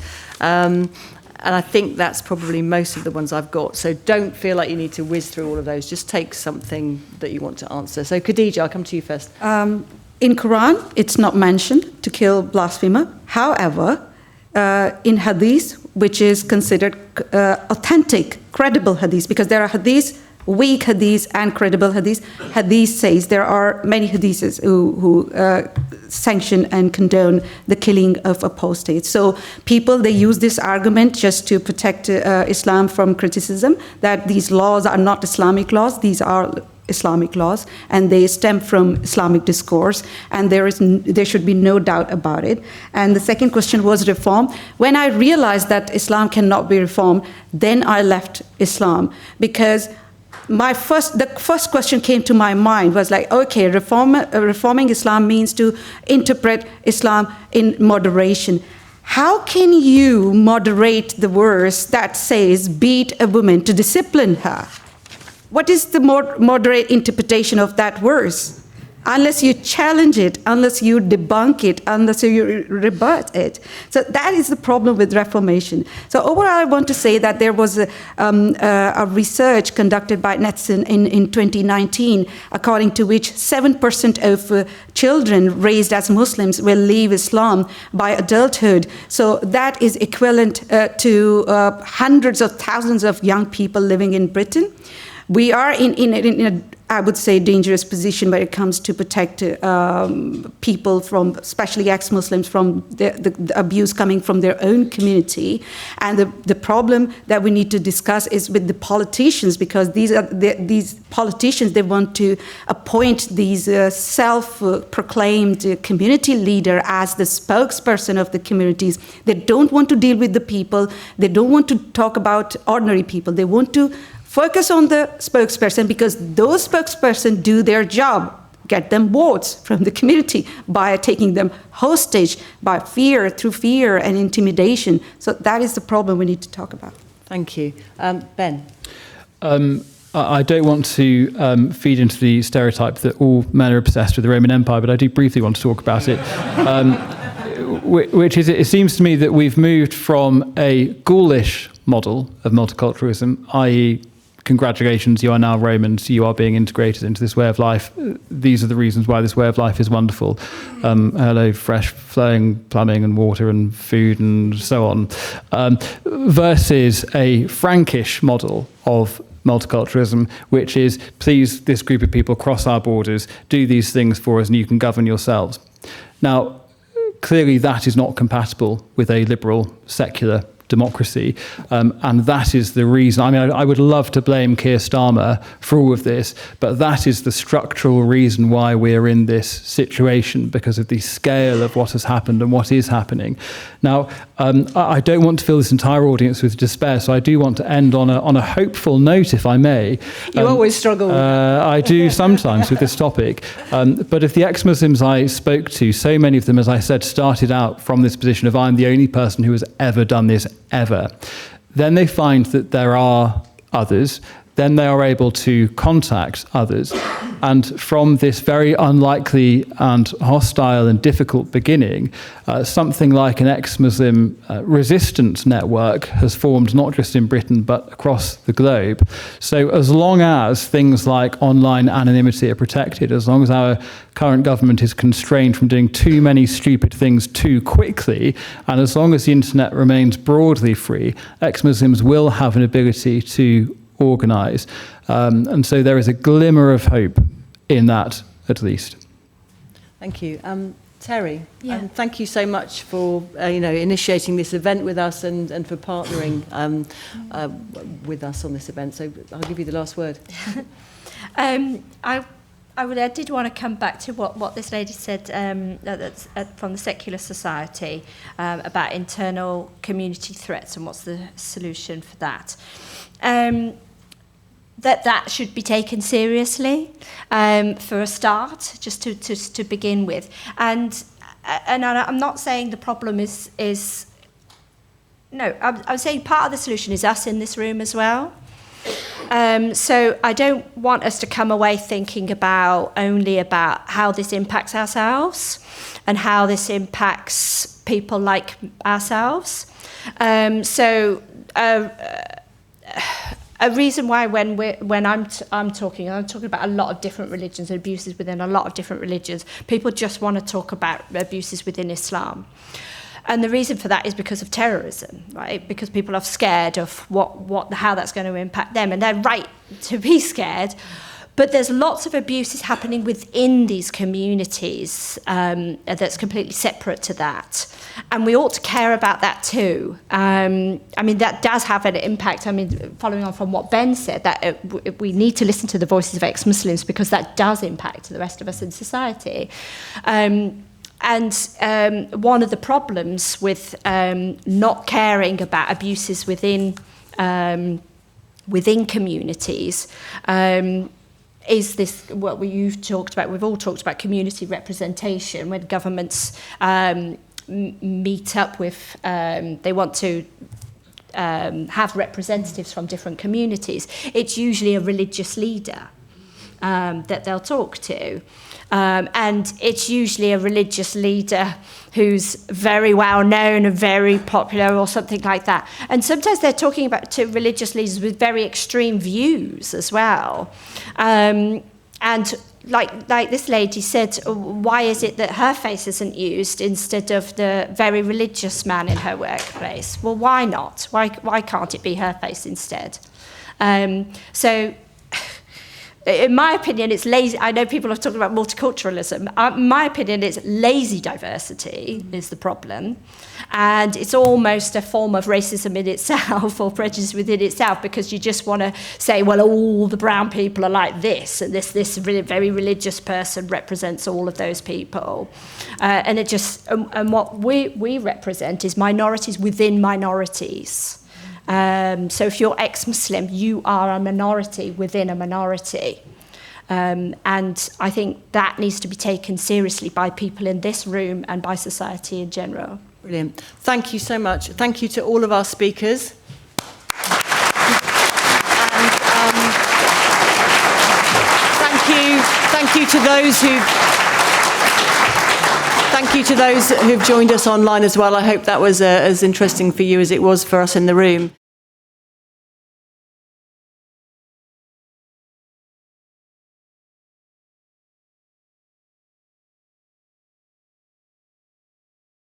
And I think that's probably most of the ones I've got. So don't feel like you need to whiz through all of those. Just take something that you want to answer. So Khadija, I'll come to you first. In Quran, it's not mentioned to kill blasphemer. However, in Hadith, which is considered authentic, credible Hadith, because there are Hadiths, weak Hadith and credible Hadith. Hadith says there are many Hadiths who sanction and condone the killing of apostates. So people, they use this argument just to protect Islam from criticism, that these laws are not Islamic laws, these are Islamic laws, and they stem from Islamic discourse, and there should be no doubt about it. And the second question was reform. When I realized that Islam cannot be reformed, then I left Islam, because the first question came to my mind was like, okay, reforming Islam means to interpret Islam in moderation. How can you moderate the verse that says beat a woman to discipline her? What is the moderate interpretation of that verse? Unless you challenge it, unless you debunk it, unless you rebut it. So that is the problem with Reformation. So overall, I want to say that there was a research conducted by Netson in 2019, according to which 7% of children raised as Muslims will leave Islam by adulthood. So that is equivalent to hundreds of thousands of young people living in Britain. We are in a, I would say, dangerous position when it comes to protect people from, especially ex-Muslims, from the abuse coming from their own community. And the problem that we need to discuss is with the politicians, because these politicians, they want to appoint these self-proclaimed community leader as the spokesperson of the communities. They don't want to deal with the people. They don't want to talk about ordinary people. They want to focus on the spokesperson, because those spokespersons do their job, get them votes from the community by taking them hostage, through fear and intimidation. So that is the problem we need to talk about. Thank you. Ben? I don't want to feed into the stereotype that all men are obsessed with the Roman Empire, but I do briefly want to talk about it. Which is, it seems to me that we've moved from a ghoulish model of multiculturalism, i.e., congratulations, you are now Romans, you are being integrated into this way of life. These are the reasons why this way of life is wonderful. Hello, fresh flowing plumbing and water and food and so on. Versus a Frankish model of multiculturalism, which is, please, this group of people cross our borders, do these things for us, and you can govern yourselves. Now, clearly that is not compatible with a liberal, secular democracy, and that is the reason. I mean, I would love to blame Keir Starmer for all of this, but that is the structural reason why we're in this situation, because of the scale of what has happened and what is happening. Now, I don't want to fill this entire audience with despair, so I do want to end on a hopeful note, if I may. You always struggle with that. I do sometimes with this topic, but if the ex-Muslims I spoke to, so many of them, as I said, started out from this position of I'm the only person who has ever done this ever. Then they find that there are others. Then they are able to contact others. And from this very unlikely and hostile and difficult beginning, something like an ex-Muslim resistance network has formed, not just in Britain, but across the globe. So as long as things like online anonymity are protected, as long as our current government is constrained from doing too many stupid things too quickly, and as long as the internet remains broadly free, ex-Muslims will have an ability to organise. And so there is a glimmer of hope in that, at least. Thank you. Terri, Yeah. thank you so much for initiating this event with us and for partnering with us on this event. So I'll give you the last word. I did want to come back to what this lady said from the Secular Society about internal community threats and what's the solution for that. That should be taken seriously for a start, just to begin with. And I'm not saying the problem is no, I'm saying part of the solution is us in this room as well. So I don't want us to come away thinking only about how this impacts ourselves and how this impacts people like ourselves. A reason why when I'm talking about a lot of different religions and abuses within a lot of different religions, people just want to talk about abuses within Islam. And the reason for that is because of terrorism, right? Because people are scared of how that's going to impact them, and they're right to be scared. But there's lots of abuses happening within these communities that's completely separate to that. And we ought to care about that too. That does have an impact. Following on from what Ben said, that we need to listen to the voices of ex-Muslims because that does impact the rest of us in society. One of the problems with not caring about abuses within communities is this, what we've all talked about, community representation. When governments meet up with, they want to have representatives from different communities, it's usually a religious leader that they'll talk to. And it's usually a religious leader who's very well known and very popular or something like that. And sometimes they're talking to religious leaders with very extreme views as well. And like this lady said, why is it that her face isn't used instead of the very religious man in her workplace? Well, why not? Why can't it be her face instead? In my opinion, it's lazy. I know people are talking about multiculturalism. In my opinion, it's lazy diversity is the problem. And it's almost a form of racism in itself or prejudice within itself, because you just want to say, well, all the brown people are like this, and this really very religious person represents all of those people. And what we represent is minorities within minorities. So if you're ex-Muslim, you are a minority within a minority. And I think that needs to be taken seriously by people in this room and by society in general. Brilliant. Thank you so much. Thank you to all of our speakers. And thank you to those who've joined us online as well. I hope that was as interesting for you as it was for us in the room.